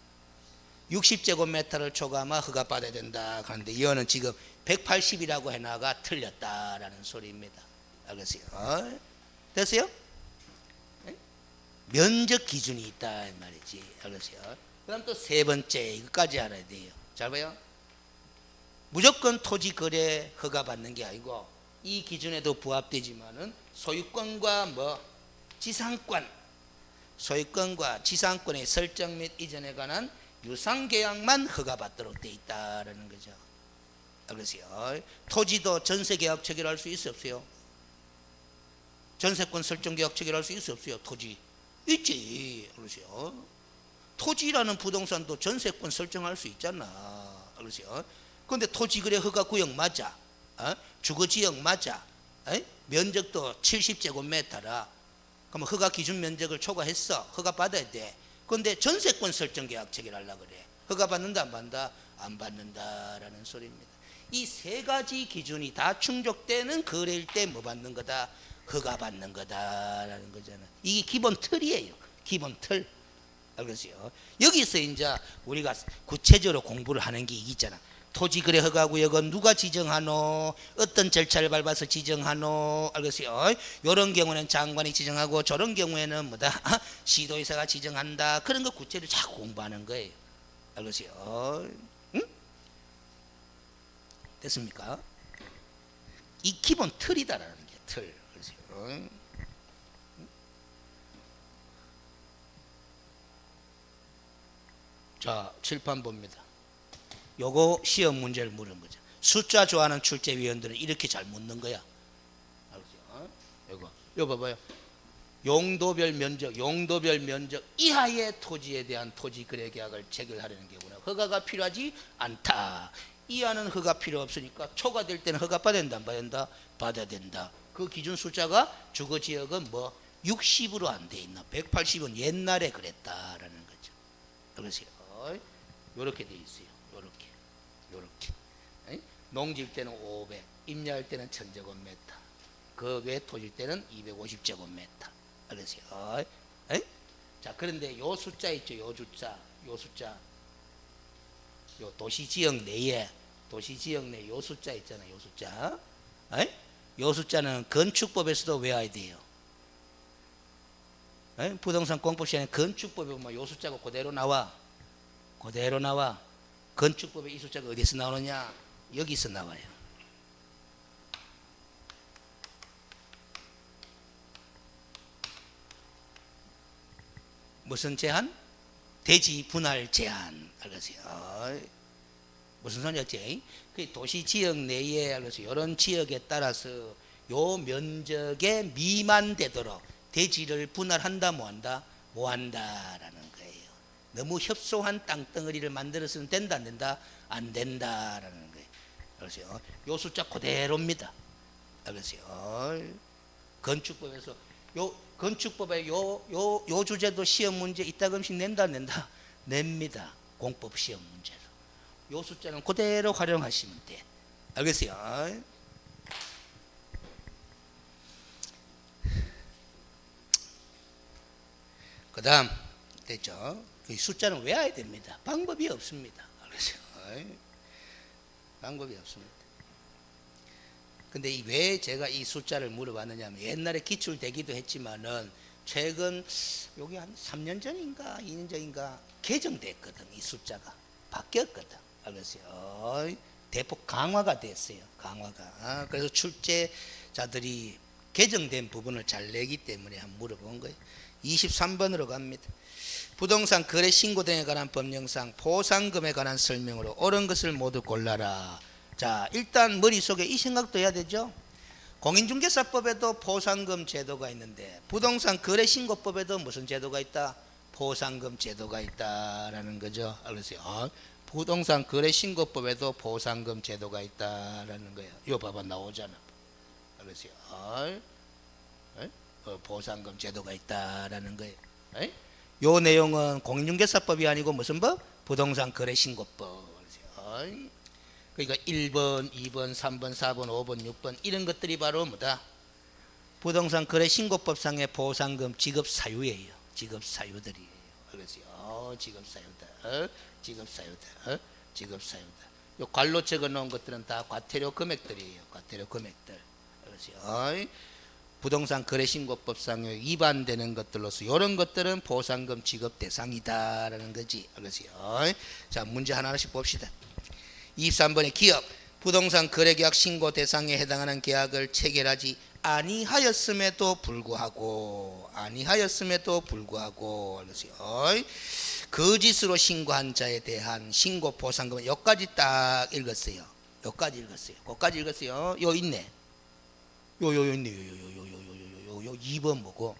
60제곱미터를 초과하면 허가받아야 된다. 그런데 이거는 지금 180이라고 해놔가 틀렸다라는 소리입니다. 알겠어요? 됐어요? 면적 기준이 있다 이 말이지. 알겠어요? 그 다음 또 세 번째 이것까지 알아야 돼요. 잘 봐요. 무조건 토지거래 허가받는 게 아니고 이 기준에도 부합되지만은 소유권과 지상권, 소유권과 지상권의 설정 및 이전에 관한 유상계약만 허가받도록 되어 있다라는 거죠. 알겠어요? 토지도 전세계약 체결할 수 있어 없어요? 전세권 설정계약 체결할 수 있어 없어요? 토지 있지. 그러세요? 토지라는 부동산도 전세권 설정할 수 있잖아. 그렇죠? 그런데 토지거래 허가 구역 맞아. 주거지역 맞아. 면적도 70제곱미터라. 그러면 허가 기준 면적을 초과했어. 허가 받아야 돼. 그런데 전세권 설정 계약 체결하려고 그래. 허가 받는다 안 받는다? 안 받는다라는 소리입니다. 이 세 가지 기준이 다 충족되는 거래일 때 뭐 받는 거다? 허가 받는 거다라는 거잖아. 이게 기본 틀이에요. 기본 틀. 알겠어요? 여기서 이제 우리가 구체적으로 공부를 하는 게 있잖아. 토지거래 허가구역은 누가 지정하노? 어떤 절차를 밟아서 지정하노? 알겠어요? 이런 경우는 장관이 지정하고 저런 경우에는 뭐다? 시도의사가 지정한다. 그런 거 구체를 자꾸 공부하는 거예요. 알겠어요? 응? 됐습니까? 이 기본 틀이다라는 게 틀. 알겠어요? 자, 칠판 봅니다. 요거 시험 문제를 물은 거죠. 숫자 좋아하는 출제위원들은 이렇게 잘 묻는 거야. 알겠죠? 이거 봐봐요. 용도별 면적 이하의 토지에 대한 토지 거래 계약을 체결하려는 경우는 허가가 필요하지 않다. 이하는 허가 필요 없으니까 초과될 때는 허가 받아야 된다, 안 받아야 된다? 받아야 된다. 그 기준 숫자가 주거지역은 뭐 60으로 안 돼 있나? 180은 옛날에 그랬다라는 거죠. 그러세요. 요렇게 돼 있어요. 요렇게. 농지일 때는 500, 임야일 때는 1000제곱미터, 그 외 토지일 때는 250제곱미터. 알겠어요? 자, 그런데 요 숫자 있죠? 요 숫자, 요 도시지역 내에 요 숫자 있잖아요. 요 숫자. 요 숫자는 건축법에서도 외워야 돼요. 부동산 공법 시간에 건축법에 보면 요 숫자가 그대로 나와. 건축법에 이 숫자가 어디서 나오느냐? 여기서 나와요. 무슨 제한? 대지 분할 제한. 알겠어요? 무슨 소리였지? 그 도시 지역 내에 알겠어요? 이런 지역에 따라서 요 면적에 미만되도록 대지를 분할한다, 뭐 한다라는 거예요. 너무 협소한 땅덩어리를 만들어서는 된다, 안 된다? 안 된다라는 거예요. 알겠어요? 요 숫자 그대로입니다. 알겠어요? 건축법에서 건축법에 요 주제도 시험 문제 이따금씩 낸다, 안 낸다? 냅니다. 공법 시험 문제로. 요 숫자는 그대로 활용하시면 돼. 알겠어요? 그 다음 됐죠? 이 숫자는 외워야 됩니다. 방법이 없습니다. 알겠어요? 방법이 없습니다. 근데 왜 제가 이 숫자를 물어봤느냐 하면 옛날에 기출되기도 했지만은 최근 여기 한 3년 전인가 2년 전인가 개정됐거든. 이 숫자가 바뀌었거든. 알겠어요? 대폭 강화가 됐어요. 강화가. 그래서 출제자들이 개정된 부분을 잘 내기 때문에 한번 물어본 거예요. 23번으로 갑니다. 부동산 거래 신고 등에 관한 법령상 보상금에 관한 설명으로 옳은 것을 모두 골라라. 자, 일단 머릿속에 이 생각도 해야 되죠. 공인중개사법에도 보상금 제도가 있는데 부동산 거래 신고법에도 무슨 제도가 있다? 보상금 제도가 있다라는 거죠. 알겠어요? 부동산 거래 신고법에도 보상금 제도가 있다라는 거예요. 이거 봐봐 나오잖아. 알겠어요? 보상금 제도가 있다라는 거예요. 요 내용은 공인중개사법이 아니고 무슨 법? 부동산 거래 신고법. 그러니까 1번, 2번, 3번, 4번, 5번, 6번 이런 것들이 바로 뭐다? 부동산 거래 신고법상의 보상금 지급 사유예요. 지급 사유들이에요. 알겠어요? 지급 사유다. 지급 사유다. 요 관로 적어 놓은 것들은 다 과태료 금액들이에요. 과태료 금액들. 알겠어요? 부동산 거래신고법상에 위반되는 것들로서 이런 것들은 보상금 지급 대상이다라는 거지. 알겠어요? 자, 문제 하나씩 봅시다. 23번에 기업 부동산 거래계약 신고 대상에 해당하는 계약을 체결하지 아니하였음에도 불구하고 알겠어요? 거짓으로 신고한 자에 대한 신고 보상금은 여기까지 딱 읽었어요. 여기까지 읽었어요. 요 있네. 요 있네. 요 2번 뭐고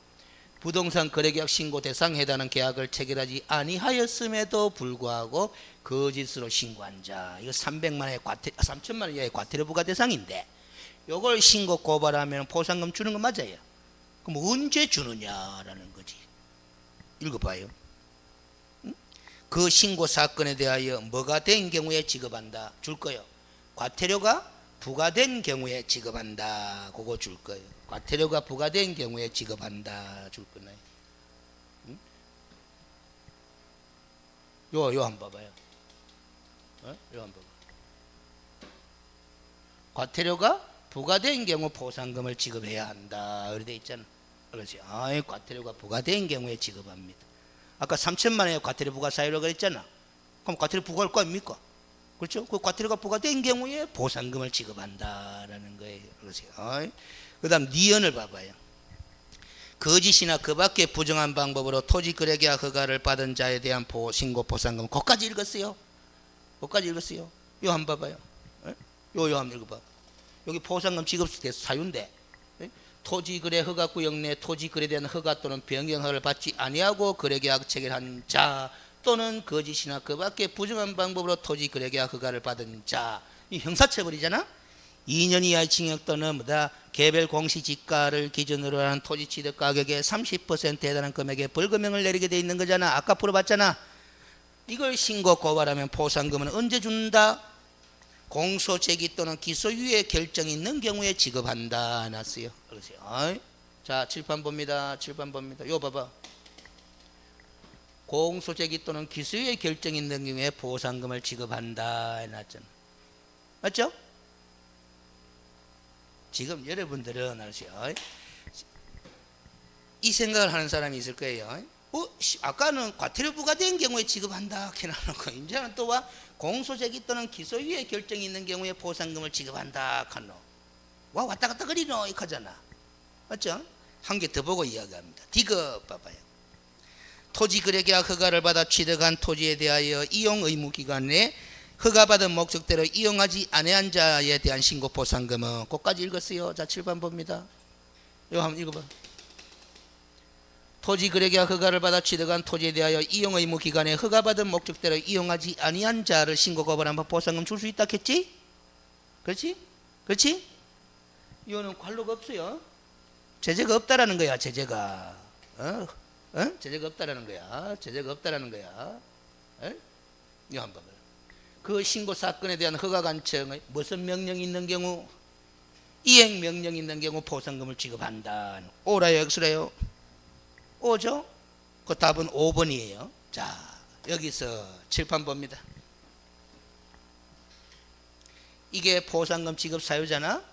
부동산 거래계약 신고 대상 해당하는 계약을 체결하지 아니하였음에도 불구하고 거짓으로 신고한 자, 이거 300만 원의 3천만 원 이하의 과태료 부과 대상인데, 요걸 신고 고발하면 보상금 주는 거 맞아요. 그럼 언제 주느냐라는 거지. 읽어봐요. 그 신고 사건에 대하여 뭐가 된 경우에 지급한다. 줄 거예요. 과태료가 부과된 경우에 지급한다. 그거 줄 거예요. 과태료가 부과된 경우에 지급한다. 줄 거네. 요 한번 봐봐요. 요 한번 봐봐. 과태료가 부과된 경우 보상금을 지급해야 한다. 그렇게 돼 있잖아. 그렇지. 과태료가 부과된 경우에 지급합니다. 아까 3천만 원의 과태료 부과 사유라고 그랬잖아. 그럼 과태료 부과할 거 아닙니까? 그렇죠? 그 과태료가 부과된 경우에 보상금을 지급한다라는 거예요. 그렇지. 그 다음 니은을 봐봐요. 거짓이나 그 밖에 부정한 방법으로 토지거래계약 허가를 받은 자에 대한 신고 보상금. 거기까지 읽었어요. 거기까지 읽었어요. 요 한번 봐봐요. 요 한번 읽어봐. 여기 보상금 지급 사유인데, 토지거래 허가구역 내 토지거래에 대한 허가 또는 변경허가를 받지 아니하고 거래계약 체결한 자, 또는 거짓이나 그 밖에 부정한 방법으로 토지거래계약 허가를 받은 자, 이 형사처벌이잖아. 2년 이하의 징역 또는 개별 공시지가를 기준으로 하는 토지 취득 가격의 30%에 해당하는 금액의 벌금형을 내리게 돼 있는 거잖아. 아까 풀어봤잖아. 이걸 신고 고발하면 보상금은 언제 준다? 공소 제기 또는 기소유예 결정이 있는 경우에 지급한다. 놨어요. 그러세요. 자, 칠판 봅니다. 칠판 봅니다. 요 봐봐. 공소 제기 또는 기소유예 결정이 있는 경우에 보상금을 지급한다. 해놨잖아. 맞죠? 지금 여러분들은 알으세요. 이 생각을 하는 사람이 있을 거예요. 아까는 과태료 부과된 경우에 지급한다. 이렇게 거. 이제는 또 와 공소제기 또는 기소유예 결정이 있는 경우에 보상금을 지급한다. 하노. 와 왔다 갔다 그리노. 이렇게 하잖아. 맞죠? 한 개 더 보고 이야기합니다. 디귿 봐봐요. 토지거래계약 허가를 받아 취득한 토지에 대하여 이용 의무 기간 내에 허가받은 목적대로 이용하지 아니한 자에 대한 신고 보상금은 그것까지 읽었어요. 자, 7번 봅니다. 이거 한번 읽어봐. 토지거래계약 허가를 받아 취득한 토지에 대하여 이용 의무 기간에 허가받은 목적대로 이용하지 아니한 자를 신고 고발하면 보상금 줄 수 있다 했지? 그렇지? 그렇지? 이거는 관로가 없어요. 제재가 없다라는 거야. 제재가. 제재가 없다라는 거야. 제재가 없다라는 거야. 이거 한번 봐봐요. 그 신고 사건에 대한 허가 간청의 무슨 명령이 있는 경우, 이행 명령이 있는 경우 보상금을 지급한다. O라요, X라요? O죠? 그 답은 5번이에요. 자, 여기서 칠판 봅니다. 이게 보상금 지급 사유잖아.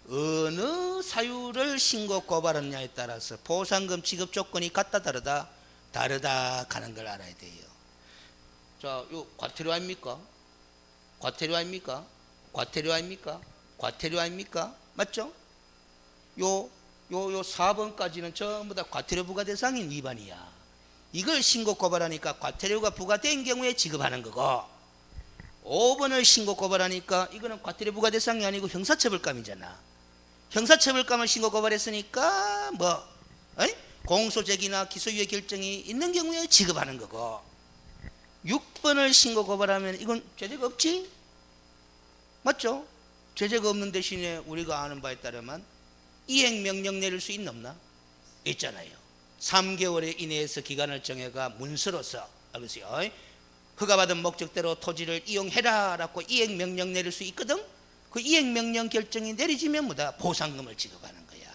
어느 사유를 신고 고발하느냐에 따라서 보상금 지급 조건이 같다 다르다 하는 걸 알아야 돼요. 자, 요 과태료 아닙니까? 과태료 아닙니까? 과태료 아닙니까? 과태료 아닙니까? 맞죠? 요 4번까지는 전부 다 과태료 부과 대상인 위반이야. 이걸 신고 고발하니까 과태료가 부과된 경우에 지급하는 거고, 5번을 신고 고발하니까 이거는 과태료 부과 대상이 아니고 형사처벌감이잖아. 형사처벌감을 신고 고발했으니까 공소제기나 기소유예 결정이 있는 경우에 지급하는 거고, 6번을 신고 고발하면 이건 죄재가 없지? 맞죠? 죄재가 없는 대신에 우리가 아는 바에 따르면 이행명령 내릴 수 있나 없나? 있잖아요. 3개월 이내에서 기간을 정해가 문서로서 알겠어요? 허가받은 목적대로 토지를 이용해라 라고 이행명령 내릴 수 있거든? 그 이행명령 결정이 내려지면 보상금을 지급하는 거야.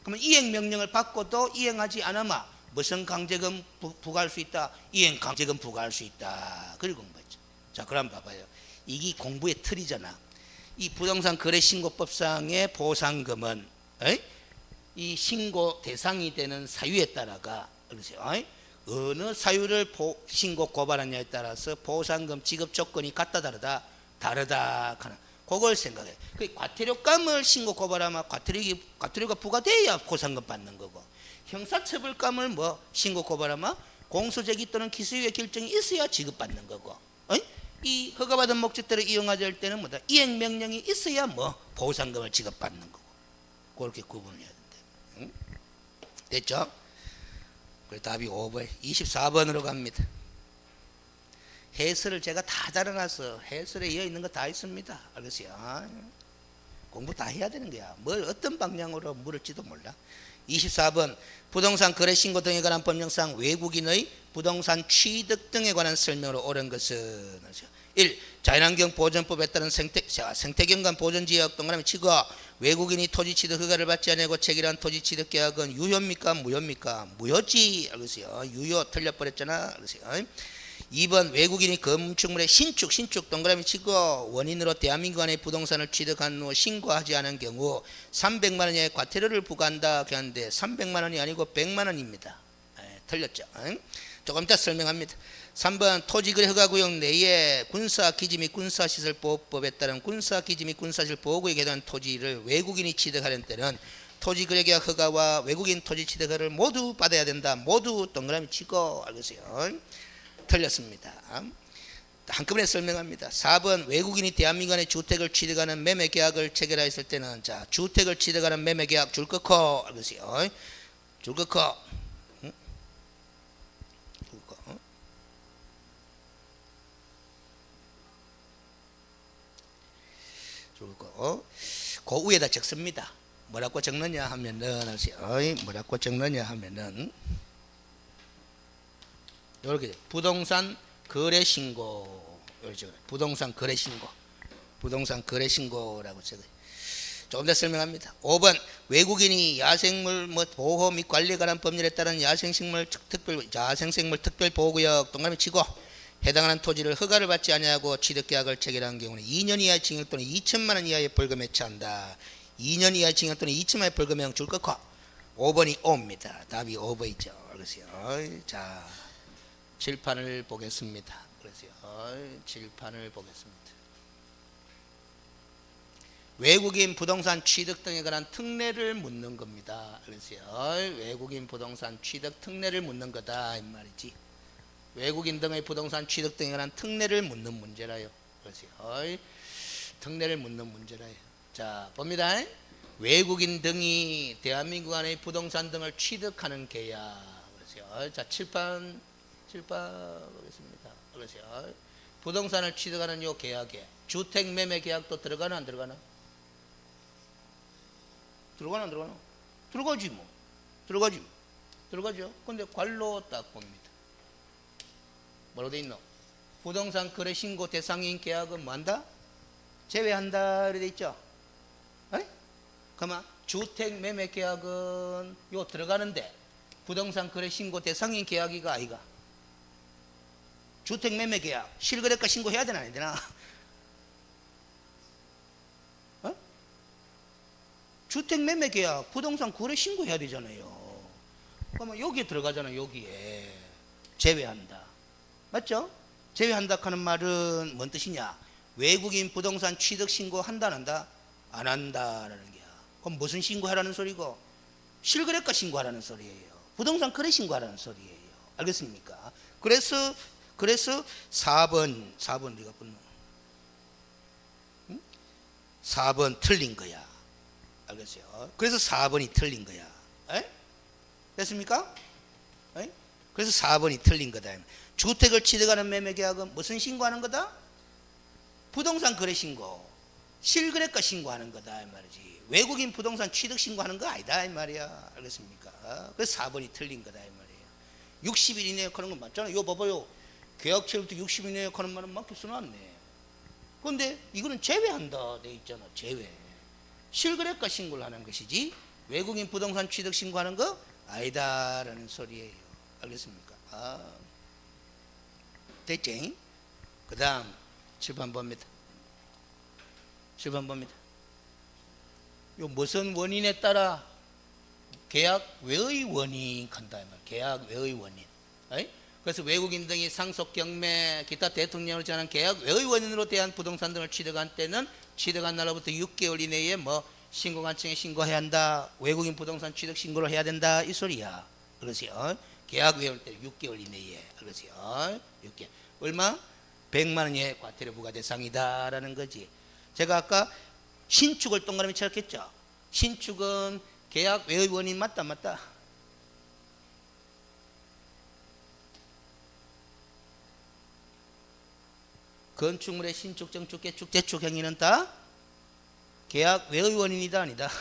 그러면 이행명령을 받고도 이행하지 않으면 무슨 강제금 부과할 수 있다? 이행 강제금 부과할 수 있다. 그리고 공부했죠. 자, 그럼 봐봐요. 이게 공부의 틀이잖아. 이 부동산 거래신고법상의 보상금은 이 신고 대상이 되는 사유에 따라가 어느 사유를 신고 고발하냐에 따라서 보상금 지급 조건이 같다 다르다 하는 그걸 생각해. 그 과태료감을 신고 고발하면 과태료가 부과돼야 보상금 받는 거고, 형사처벌감을 신고 고발하면 공소제기 또는 기소유예 결정이 있어야 지급받는 거고, 이 허가받은 목적대로 이용하자 할 때는 이행명령이 있어야 보상금을 지급받는 거고, 그렇게 구분해야 된다. 됐죠? 그래서 답이 5번, 24번으로 갑니다. 해설을 제가 다 달아놔서 해설에 이어 있는 거 다 있습니다. 알겠어요? 공부 다 해야 되는 거야. 뭘 어떤 방향으로 물을지도 몰라. 24번 부동산 거래 신고 등에 관한 법령상 외국인의 부동산 취득 등에 관한 설명으로 옳은 것은 1. 자연환경 보존법에 따른 생태경관 보존지역 동그라미 치고 외국인이 토지 취득 허가를 받지 않고 체결한 토지 취득 계약은 유효입니까 무효입니까? 무효지. 알겠어요? 유효 틀려버렸잖아. 알겠어요? 2번 외국인이 건축물의 신축 동그라미 치고 원인으로 대한민국 안에 부동산을 취득한 후 신고하지 않은 경우 300만 원의 과태료를 부과한다 하는데 300만 원이 아니고 100만 원입니다. 틀렸죠. 조금 이따 설명합니다. 3번 토지거래 허가구역 내에 군사기지 및 군사시설보호법에 따른 군사기지 및 군사시설 보호구역에 대한 토지를 외국인이 취득하는 때는 토지거래계약 허가와 외국인 토지 취득 허가를 모두 받아야 된다. 모두 동그라미 치고. 알겠어요? 틀렸습니다. 한꺼번에 설명합니다. 4번 외국인이 대한민국 안에 주택을 취득하는 매매계약을 체결하였을 때는 자 주택을 취득하는 매매계약 줄 긋고. 알겠어요? 줄 긋고. 그 위에다 적습니다. 뭐라고 적느냐 하면은 뭐라고 적느냐 하면은 이렇게 부동산 거래 신고, 부동산 거래 신고라고 적어요. 조금 더 설명합니다. 5번 외국인이 야생물 보호 및 관리에 관한 법률에 따른 야생생물 특별 보호구역 동그라미 치고 해당하는 토지를 허가를 받지 아니하고 취득계약을 체결한 경우는 2년 이하의 징역 또는 2천만 원 이하의 벌금에 처한다. 2년 이하의 징역 또는 2천만 원의 벌금에 줄 것고 5번이 5입니다. 답이 5번이죠. 그래서요. 자, 칠판을 보겠습니다. 그래서요. 칠판을 보겠습니다. 외국인 부동산 취득 등에 관한 특례를 묻는 겁니다. 그래서요. 외국인 부동산 취득 특례를 묻는 거다 이 말이지. 외국인 등의 부동산 취득 등에 관한 특례를 묻는 문제라요. 그래서요. 특례를 묻는 문제라요. 자, 봅니다. 외국인 등이 대한민국 안의 부동산 등을 취득하는 계약. 그래서요. 자, 칠판 보겠습니다. 그래서요. 부동산을 취득하는 요 계약에 주택 매매 계약도 들어가나 안 들어가나? 들어가나 안 들어가나? 들어가지 뭐. 들어가죠. 근데 관로 딱 봅니다. 뭐라고 돼 있노? 부동산 거래 신고 대상인 계약은 뭐한다? 제외한다 이렇게 돼 있죠? 그러면 주택 매매 계약은 요 들어가는데 부동산 거래 신고 대상인 계약이가 아이가? 주택 매매 계약 실거래가 신고해야 되나 안 되나? 주택 매매 계약 부동산 거래 신고해야 되잖아요. 그러면 여기에 들어가잖아요. 여기에 제외한다. 맞죠? 제외한다 하는 말은 뭔 뜻이냐? 외국인 부동산 취득 신고 한다 안 한다? 안 한다라는 게야. 그럼 무슨 신고하라는 소리고? 실거래가 신고하라는 소리예요. 부동산 거래 신고하라는 소리예요. 알겠습니까? 그래서 4번 네가 붙노? 4번 틀린 거야. 알겠어요? 그래서 4번이 틀린 거야. 됐습니까? 그래서 4번이 틀린 거다. 주택을 취득하는 매매계약은 무슨 신고하는 거다? 부동산 거래 신고, 실거래가 신고하는 거다 이 말이지. 외국인 부동산 취득 신고하는 거 아니다 이 말이야. 알겠습니까? 그래서 4번이 틀린 거다 이 말이에요. 60일 이내에 하는 건 맞잖아. 이거 봐봐요. 계약체부터 60일 이내에 하는 말은 많게 써놨네. 그런데 이거는 제외한다 돼 있잖아. 제외. 실거래가 신고를 하는 것이지 외국인 부동산 취득 신고하는 거 아니다라는 소리예요. 알겠습니까? 됐지? 그 다음 7번 봅니다. 7번 봅니다. 요 무슨 원인에 따라 계약 외의 원인 한다. 계약 외의 원인. 그래서 외국인 등이 상속 경매 기타 대통령을 제한한 계약 외의 원인으로 대한 부동산 등을 취득한 때는 취득한 날로부터 6개월 이내에 신고관청에 신고해야 한다. 외국인 부동산 취득 신고를 해야 된다. 이 소리야. 그러세요. 계약 외울 때 6개월 이내에. 그러세요. 6개월. 얼마? 100만 원의 과태료 부과 대상이다라는 거지. 제가 아까 신축을 동그라미 쳤겠죠. 신축은 계약 외의 원인 맞다. 건축물의 신축, 정축, 개축, 재축 행위는 다 계약 외의 원인이다 아니다?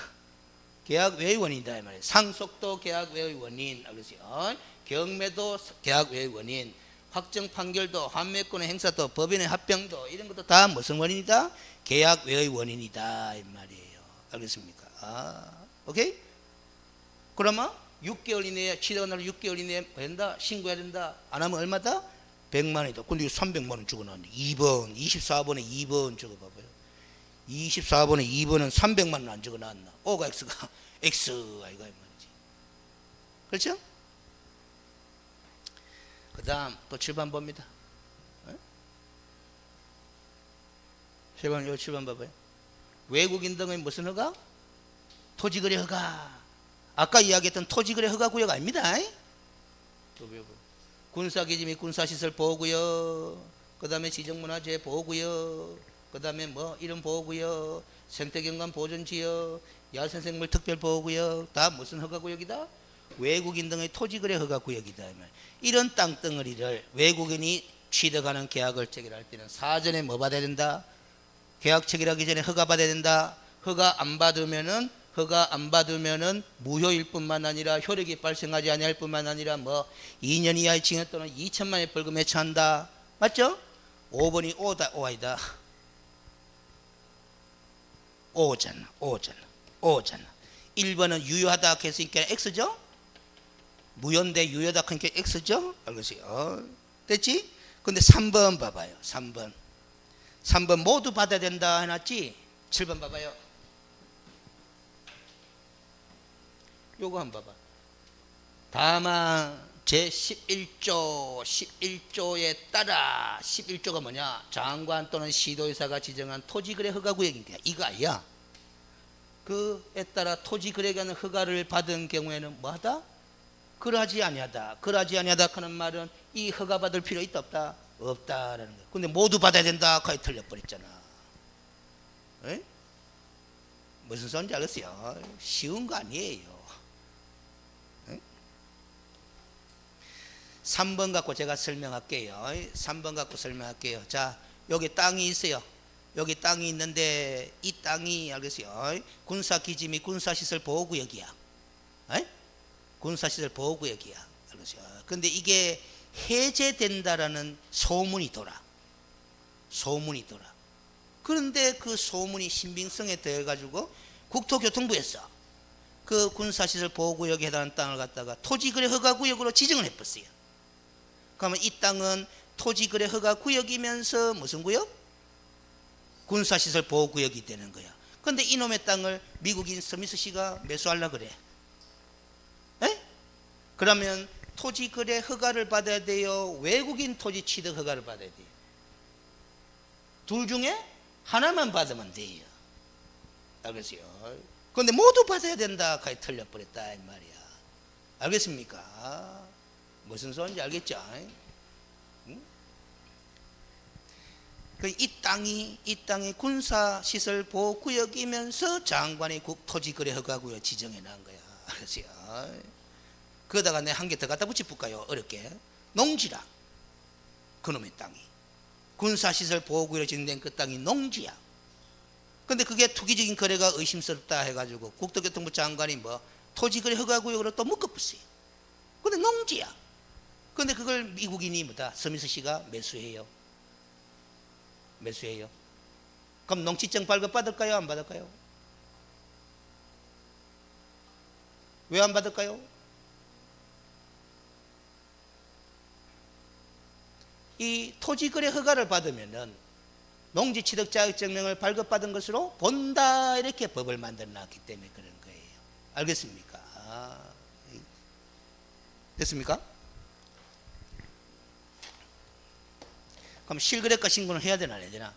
계약 외의 원인이다 이 말이에요. 상속도 계약 외의 원인, 알겠어요? 경매도 계약 외의 원인, 확정 판결도, 환매권의 행사도, 법인의 합병도 이런 것도 다 무슨 원인이다? 계약 외의 원인이다 이 말이에요. 알겠습니까? 오케이? 그러면 6개월 이내에 취득 날 6개월 이내에 된다 신고해야 된다. 안 하면 얼마다? 100만 원이다. 근데 300만 원 적어놨는데 2번 24번에 2번 적어봐봐요. 24번에 2번은 300만 원 안 적어놨나? O가 X가 X 아이가 이 말이지. 그렇죠? 그 다음 또 7번 봅니다. 7번 봐봐요. 외국인 등의 무슨 허가? 토지거래 허가. 아까 이야기했던 토지거래 허가 구역 아닙니다. 군사기지 및 군사시설 보호구역, 그 다음에 지정문화재 보호구역, 그 다음에 뭐 이런 보호구역, 생태경관 보존지역, 야생생물 특별보호구역, 다 무슨 허가구역이다? 외국인 등의 토지거래 허가구역이다. 이런 땅덩어리를 외국인이 취득하는 계약을 체결할 때는 사전에 뭐 받아야 된다? 계약 체결하기 전에 허가 받아야 된다. 허가 안 받으면은 무효일 뿐만 아니라 효력이 발생하지 아니할 뿐만 아니라 뭐 2년 이하의 징역 또는 2천만 원의 벌금에 처한다. 맞죠? 5번이 오다 오아이다. 오잖아. 1번은 유효하다 했으니까 X죠? 무효인데 유효하다 하니까 X죠? 알겠어요? 됐지? 근데 3번 봐봐요. 3번 모두 받아야 된다 해놨지? 7번 봐봐요. 요거 한번 봐봐. 다만 제11조에 따라 11조가 뭐냐? 장관 또는 시도의사가 지정한 토지거래 허가구역이니까 이거 아니야. 그에 따라 토지거래에 관한 허가를 받은 경우에는 뭐하다? 그러하지 아니하다. 그러하지 아니하다 하는 말은 이 허가 받을 필요 있다 없다? 없다라는 거야. 근데 모두 받아야 된다. 거의 틀려버렸잖아. 에? 무슨 소리인지 알겠어요? 쉬운 거 아니에요. 3번 갖고 제가 설명할게요. 3번 갖고 설명할게요. 자, 여기 땅이 있어요. 여기 땅이 있는데 이 땅이 알겠어요? 군사기지 및 군사시설 보호구역이야. 군사시설 보호구역이야. 알겠어요? 근데 이게 해제된다라는 소문이 돌아. 그런데 그 소문이 신빙성에 대해 가지고 국토교통부에서 그 군사시설 보호구역에 해당하는 땅을 갖다가 토지거래 허가구역으로 지정을 해버렸어요. 그러면 이 땅은 토지거래 허가구역이면서 무슨 구역? 군사시설 보호구역이 되는 거야. 그런데 이놈의 땅을 미국인 스미스 씨가 매수하려고 그래. 그러면 토지거래 허가를 받아야 돼요? 외국인 토지 취득 허가를 받아야 돼요? 둘 중에 하나만 받으면 돼요. 알겠어요? 그런데 모두 받아야 된다. 거의 틀려버렸다 이 말이야. 알겠습니까? 무슨 소리인지 알겠죠? 이 땅이 군사시설 보호구역이면서 장관의 토지거래 허가구역 지정해 놓은 거야. 알았어요? 그러다가 내 한 개 더 갖다 붙여볼까요? 어렵게. 농지라. 그놈의 땅이. 군사시설 보호구역으로 지정된 그 땅이 농지야. 근데 그게 투기적인 거래가 의심스럽다 해가지고 국토교통부 장관이 뭐 토지거래 허가구역으로 또 묶어붙어요. 근데 농지야. 근데 그걸 미국인이 뭐다? 스미스 씨가 매수해요. 그럼 농지증 발급 받을까요? 안 받을까요? 왜 안 받을까요? 이 토지거래 허가를 받으면은 농지 취득 자격증명을 발급받은 것으로 본다 이렇게 법을 만들어 놨기 때문에 그런 거예요. 알겠습니까? 됐습니까? 그럼 실거래가 신고는 해야 되나 안 해야 되나?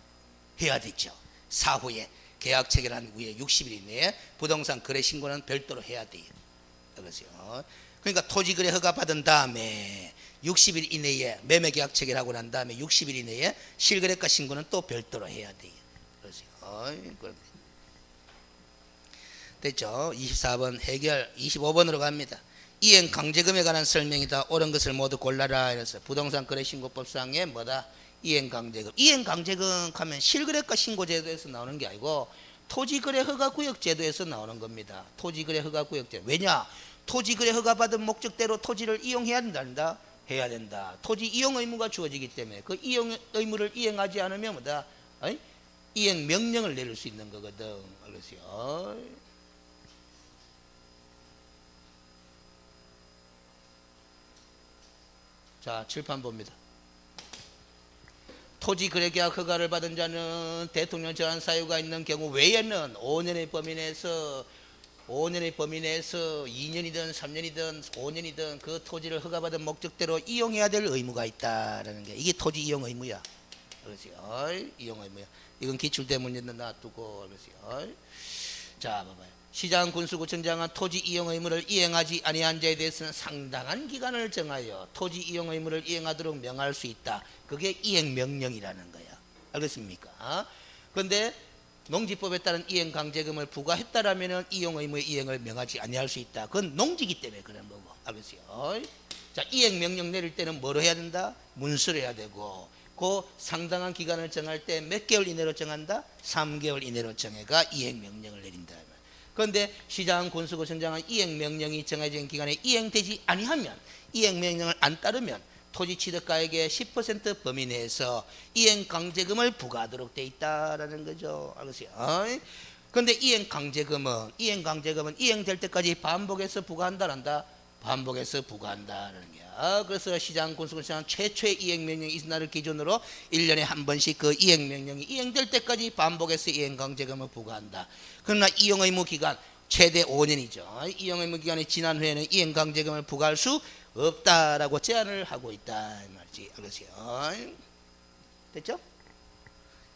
해야 되죠. 사후에 계약 체결한 후에 60일 이내에 부동산 거래 신고는 별도로 해야 돼요. 그렇죠? 그러니까 토지거래 허가 받은 다음에 60일 이내에 매매계약 체결하고 난 다음에 60일 이내에 실거래가 신고는 또 별도로 해야 돼요. 그렇죠? 됐죠? 24번 해결. 25번으로 갑니다. 이행 강제금에 관한 설명이다. 옳은 것을 모두 골라라. 이래서 부동산 거래 신고법상에 뭐다? 이행강제금. 이행강제금 하면 실거래가 신고제도에서 나오는 게 아니고 토지거래허가구역제도에서 나오는 겁니다. 토지거래허가구역제도. 왜냐? 토지거래 허가받은 목적대로 토지를 이용해야 된다. 해야 된다. 토지 이용 의무가 주어지기 때문에 그 이용 의무를 이행하지 않으면 뭐다? 이행 명령을 내릴 수 있는 거거든. 알겠어요? 자, 칠판 봅니다. 토지거래계약 허가를 받은 자는 대통령 제한 사유가 있는 경우 외에는 5년의 범위 내에서 2년이든 3년이든 5년이든 그 토지를 허가받은 목적대로 이용해야 될 의무가 있다라는 게 이게 토지 이용 의무야. 그렇지요? 이용 의무야. 이건 기출대 문제는 놔두고 그렇지요? 자, 봐봐요. 시장 군수구청장은 토지 이용 의무를 이행하지 아니한 자에 대해서는 상당한 기간을 정하여 토지 이용 의무를 이행하도록 명할 수 있다. 그게 이행 명령이라는 거야. 알겠습니까? 그런데 농지법에 따른 이행 강제금을 부과했다라면은 이용 의무의 이행을 명하지 아니할 수 있다. 그건 농지기 때문에 그런 거고. 알겠어요? 자, 이행 명령 내릴 때는 뭐로 해야 된다? 문서로 해야 되고, 그 상당한 기간을 정할 때 몇 개월 이내로 정한다? 3개월 이내로 정해가 이행 명령을 내린다. 그런데 시장 군수구청장은 이행 명령이 정해진 기간에 이행되지 아니하면, 이행 명령을 안 따르면 토지 취득가액의 10% 범위 내에서 이행 강제금을 부과하도록 돼 있다라는 거죠. 알겠어요? 그런데 이행 강제금은 이행될 때까지 반복해서 부과한다란다. 반복해서 부과한다라는 거야. 그래서 시장 군수구청장은 최초의 이행 명령이 있는 날을 기준으로 1년에 한 번씩 그 이행 명령이 이행될 때까지 반복해서 이행 강제금을 부과한다. 그러나 이용 의무 기간 최대 5년이죠. 이용 의무 기간이 지난 후에는 이행 강제금을 부과할 수 없다라고 제한을 하고 있다 이 말이지. 알겠어요? 됐죠?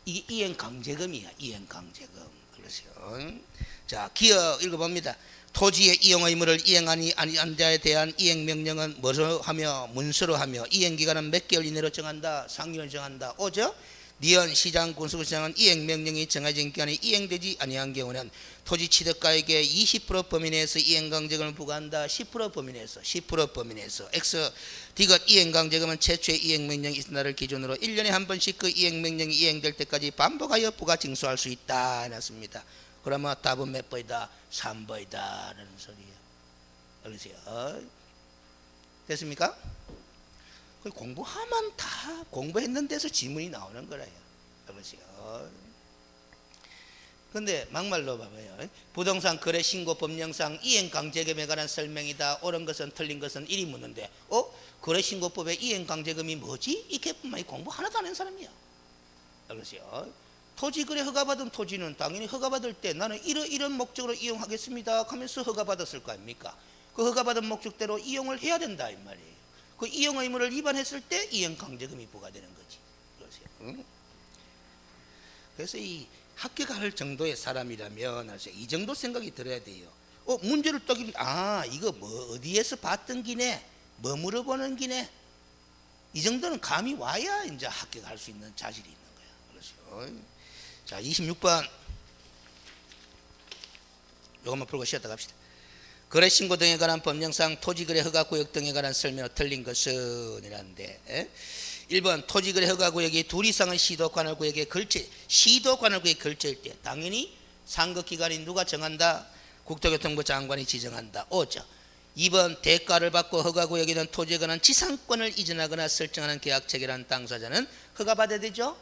이게 이행 강제금이야. 이행 강제금. 알겠어요? 자, 기억 읽어봅니다. 토지의 이용 의무를 이행하니 아니한 자에 대한 이행 명령은 뭐로 하며 문서로 하며 이행 기간은 몇 개월 이내로 정한다. 상기를 정한다. 오죠? 니은 시장 군수구청장은 이행 명령이 정해진 기간에 이행되지 아니한 경우는 토지 취득가액의 20% 범위 내에서 이행 강제금을 부과한다. 10% 범위 내에서 X 디귿 이행 강제금은 최초의 이행 명령이 있는 날을 기준으로 1년에 한 번씩 그 이행 명령이 이행될 때까지 반복하여 부과 징수할 수 있다 해놨습니다. 그러면 답은 몇 번이다? 3번이다 라는 소리예요. 알겠어요? 됐습니까? 공부하면 다 공부했는 데서 지문이 나오는 거라요. 알겠어요? 근데 막말로 봐봐요. 부동산 거래 신고 법령상 이행 강제금에 관한 설명이다. 옳은 것은 틀린 것은 이리 묻는데 거래 신고법의 이행 강제금이 뭐지? 이렇게뿐만 공부 하나도 안 한 사람이야. 알겠어요? 토지 거래 허가받은 토지는 당연히 허가받을 때 나는 이런 목적으로 이용하겠습니다 하면서 허가받았을 거 아닙니까? 그 허가받은 목적대로 이용을 해야 된다 이 말이에요. 그 이용 의무를 위반했을 때 이행 강제금이 부과되는 거지. 그러세요. 그래서 이 합격할 정도의 사람이라면 이 정도 생각이 들어야 돼요. 문제를 떠기 이거 뭐 어디에서 봤던 기네, 뭐 물어보는 기네. 이 정도는 감이 와야 이제 합격할 수 있는 자질이 있는 거야. 그렇죠. 자, 26번. 요것만 풀고 쉬었다 갑시다. 거래 신고 등에 관한 법령상 토지거래 허가구역 등에 관한 설명으로 틀린 것은 이라는데 1번 토지거래 허가구역이 둘 이상의 시도관할구역에 걸쳐일 때 당연히 상급기관이 누가 정한다? 국토교통부 장관이 지정한다. 5죠. 2번 대가를 받고 허가구역에는 토지에 관한 지상권을 이전하거나 설정하는 계약 체결한 당사자는 허가받아야 되죠?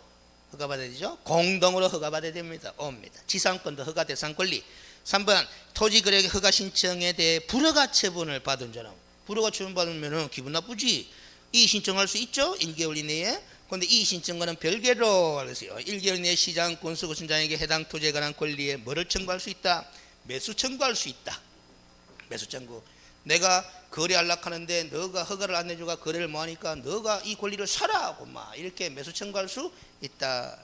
공동으로 허가받아야 됩니다. 5입니다. 지상권도 허가 대상 권리. 3번 토지거래 허가 신청에 대해 불허가 처분을 받은 자는 불허가 처분받으면 기분 나쁘지. 이의 신청할 수 있죠. 1개월 이내에. 그런데 이의 신청과는 별개로 알겠어요. 1개월 이내에 시장 군수구청장에게 해당 토지에 관한 권리에 뭐를 청구할 수 있다? 매수 청구할 수 있다. 매수 청구. 내가 거래하려고 하는데 너가 허가를 안 내주가 거래를 뭐하니까 너가 이 권리를 사라 하고 막 이렇게 매수 청구할 수 있다.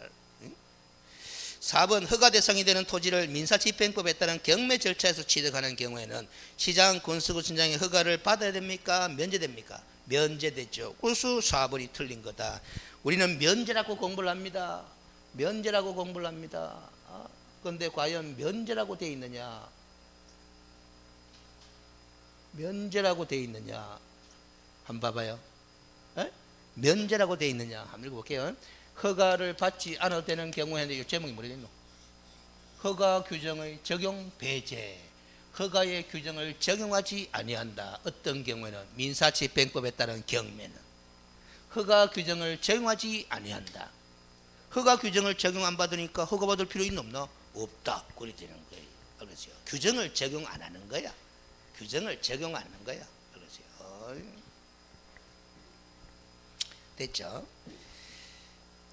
4번 허가 대상이 되는 토지를 민사집행법에 따른 경매 절차에서 취득하는 경우에는 시장 군수구청장의 허가를 받아야 됩니까? 면제됩니까? 면제되죠. 그래서 4번이 틀린 거다. 우리는 면제라고 공부를 합니다. 그런데 과연 면제라고 되어 있느냐? 면제라고 되어 있느냐? 한번 봐봐요. 면제라고 되어 있느냐 한번 읽어볼게요. 허가를 받지 않아도 되는 경우에는 이 제목이 뭐라겠노? 허가 규정의 적용 배제. 허가의 규정을 적용하지 아니한다. 어떤 경우에는 민사집행법에 따른 경매는 허가 규정을 적용하지 아니한다. 허가 규정을 적용 안 받으니까 허가 받을 필요 있나 없나? 없다. 그래 되는 거예요. 그렇죠. 규정을 적용 안 하는 거야. 규정을 적용 안 하는 거야. 그렇죠. 됐죠?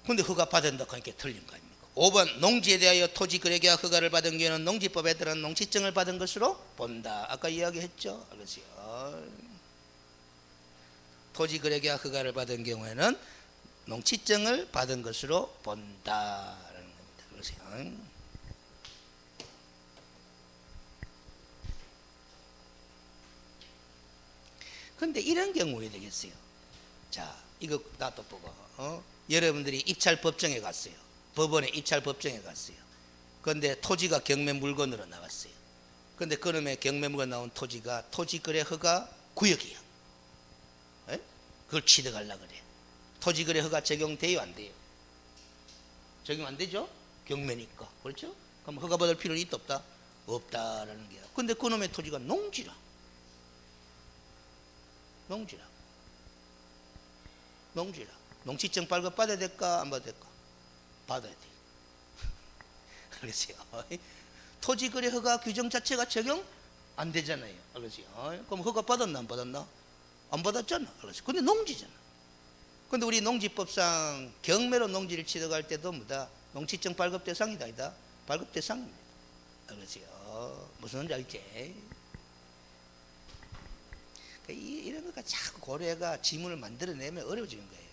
근데 허가 받은다 하니까 틀린 거 아닙니까? 5번 농지에 대하여 토지 거래계약 허가를 받은 경우에는 농지법에 따른 농지증을 받은 것으로 본다. 아까 이야기했죠? 그렇죠. 토지 거래계약 허가를 받은 경우에는 농지증을 받은 것으로 본다라는 겁니다. 그렇죠. 근데 이런 경우에 되겠어요. 자, 이거 나도 보고 여러분들이 입찰법정에 갔어요. 법원에 입찰법정에 갔어요. 그런데 토지가 경매 물건으로 나왔어요. 그런데 그놈의 경매 물건 나온 토지가 토지거래 허가 구역이야. 에? 그걸 취득하려고 그래. 토지거래 허가 적용돼요, 안 돼요? 적용 안 되죠? 경매니까. 그렇죠? 그럼 허가 받을 필요는 있다 없다? 없다라는 게야. 근데 그놈의 토지가 농지라. 농지라. 농지증 발급 받아야 될까 안 받아야 될까? 받아야 돼. 알겠어요? 토지거래 허가 규정 자체가 적용 안 되잖아요. 알겠어요? 그럼 허가 받았나 안 받았나? 안 받았잖아. 알겠어요? 근데 농지잖아. 근데 우리 농지법상 경매로 농지를 취득할 때도 뭐다? 농지증 발급 대상이다, 아니다? 발급 대상입니다. 알겠어요? 무슨 말인지 알지? 이런 것과 자꾸 고려가 지문을 만들어내면 어려워지는 거예요.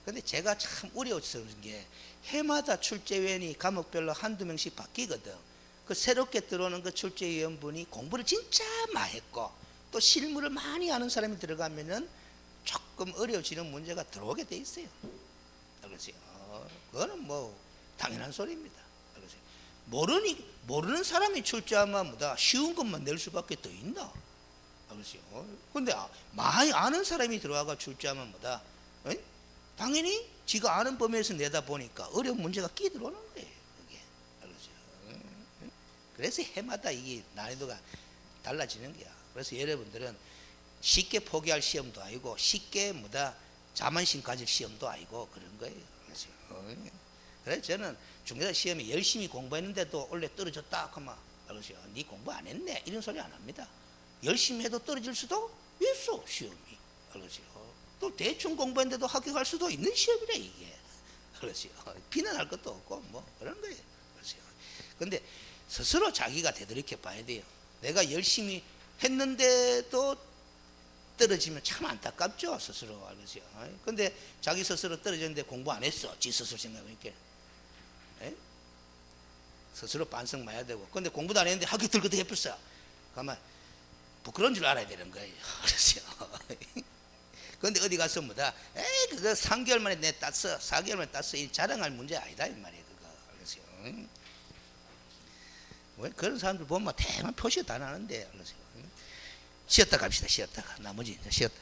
근데 제가 참 어려웠던 게 해마다 출제위원이 과목별로 한두 명씩 바뀌거든. 그 새롭게 들어오는 그 출제위원분이 공부를 진짜 많이 했고 또 실무를 많이 아는 사람이 들어가면은 조금 어려워지는 문제가 들어오게 돼 있어요. 그렇지? 그거는 뭐 당연한 소리입니다. 그렇지? 모르는 사람이 출제하면 뭐다 쉬운 것만 낼 수밖에 더 있나? 그렇죠. 근데 많이 아는 사람이 들어와가 출제하면 뭐다? 에? 당연히 지가 아는 범위에서 내다 보니까 어려운 문제가 끼들어오는 거예요. 그게. 그렇죠. 그래서 해마다 이게 난이도가 달라지는 거야. 그래서 여러분들은 쉽게 포기할 시험도 아니고 쉽게 뭐다 자만심 가질 시험도 아니고 그런 거예요. 그렇죠. 그래서 저는 중개사 시험에 열심히 공부했는데도 원래 떨어졌다 하면 그렇죠. 네 공부 안 했네 이런 소리 안 합니다. 열심히 해도 떨어질 수도 있어 시험이. 그렇죠. 또 대충 공부했는데도 합격할 수도 있는 시험이래 이게. 그렇죠. 비난할 것도 없고 뭐 그런 거예요. 그렇죠. 근데 스스로 자기가 되돌이켜 봐야 돼요. 내가 열심히 했는데도 떨어지면 참 안타깝죠 스스로. 알겠죠. 근데 자기 스스로 떨어졌는데 공부 안 했어. 지 스스로 생각해보니까 스스로 반성 많이 해야 되고. 근데 공부도 안 했는데 합격 들거든 해봤어. 가만 부끄러운 줄 알아야 되는 거예요. 그렇죠. 근데 어디 가서 뭐다 에이 그거 3개월 만에 내 땄어 4개월 만에 땄어 이 자랑할 문제 아니다 이 말이에요. 그거. 그렇죠. 왜 그런 사람들 보면 대만 표시가 다 나는데. 그렇죠. 쉬었다 갑시다. 쉬었다가 나머지 쉬었다.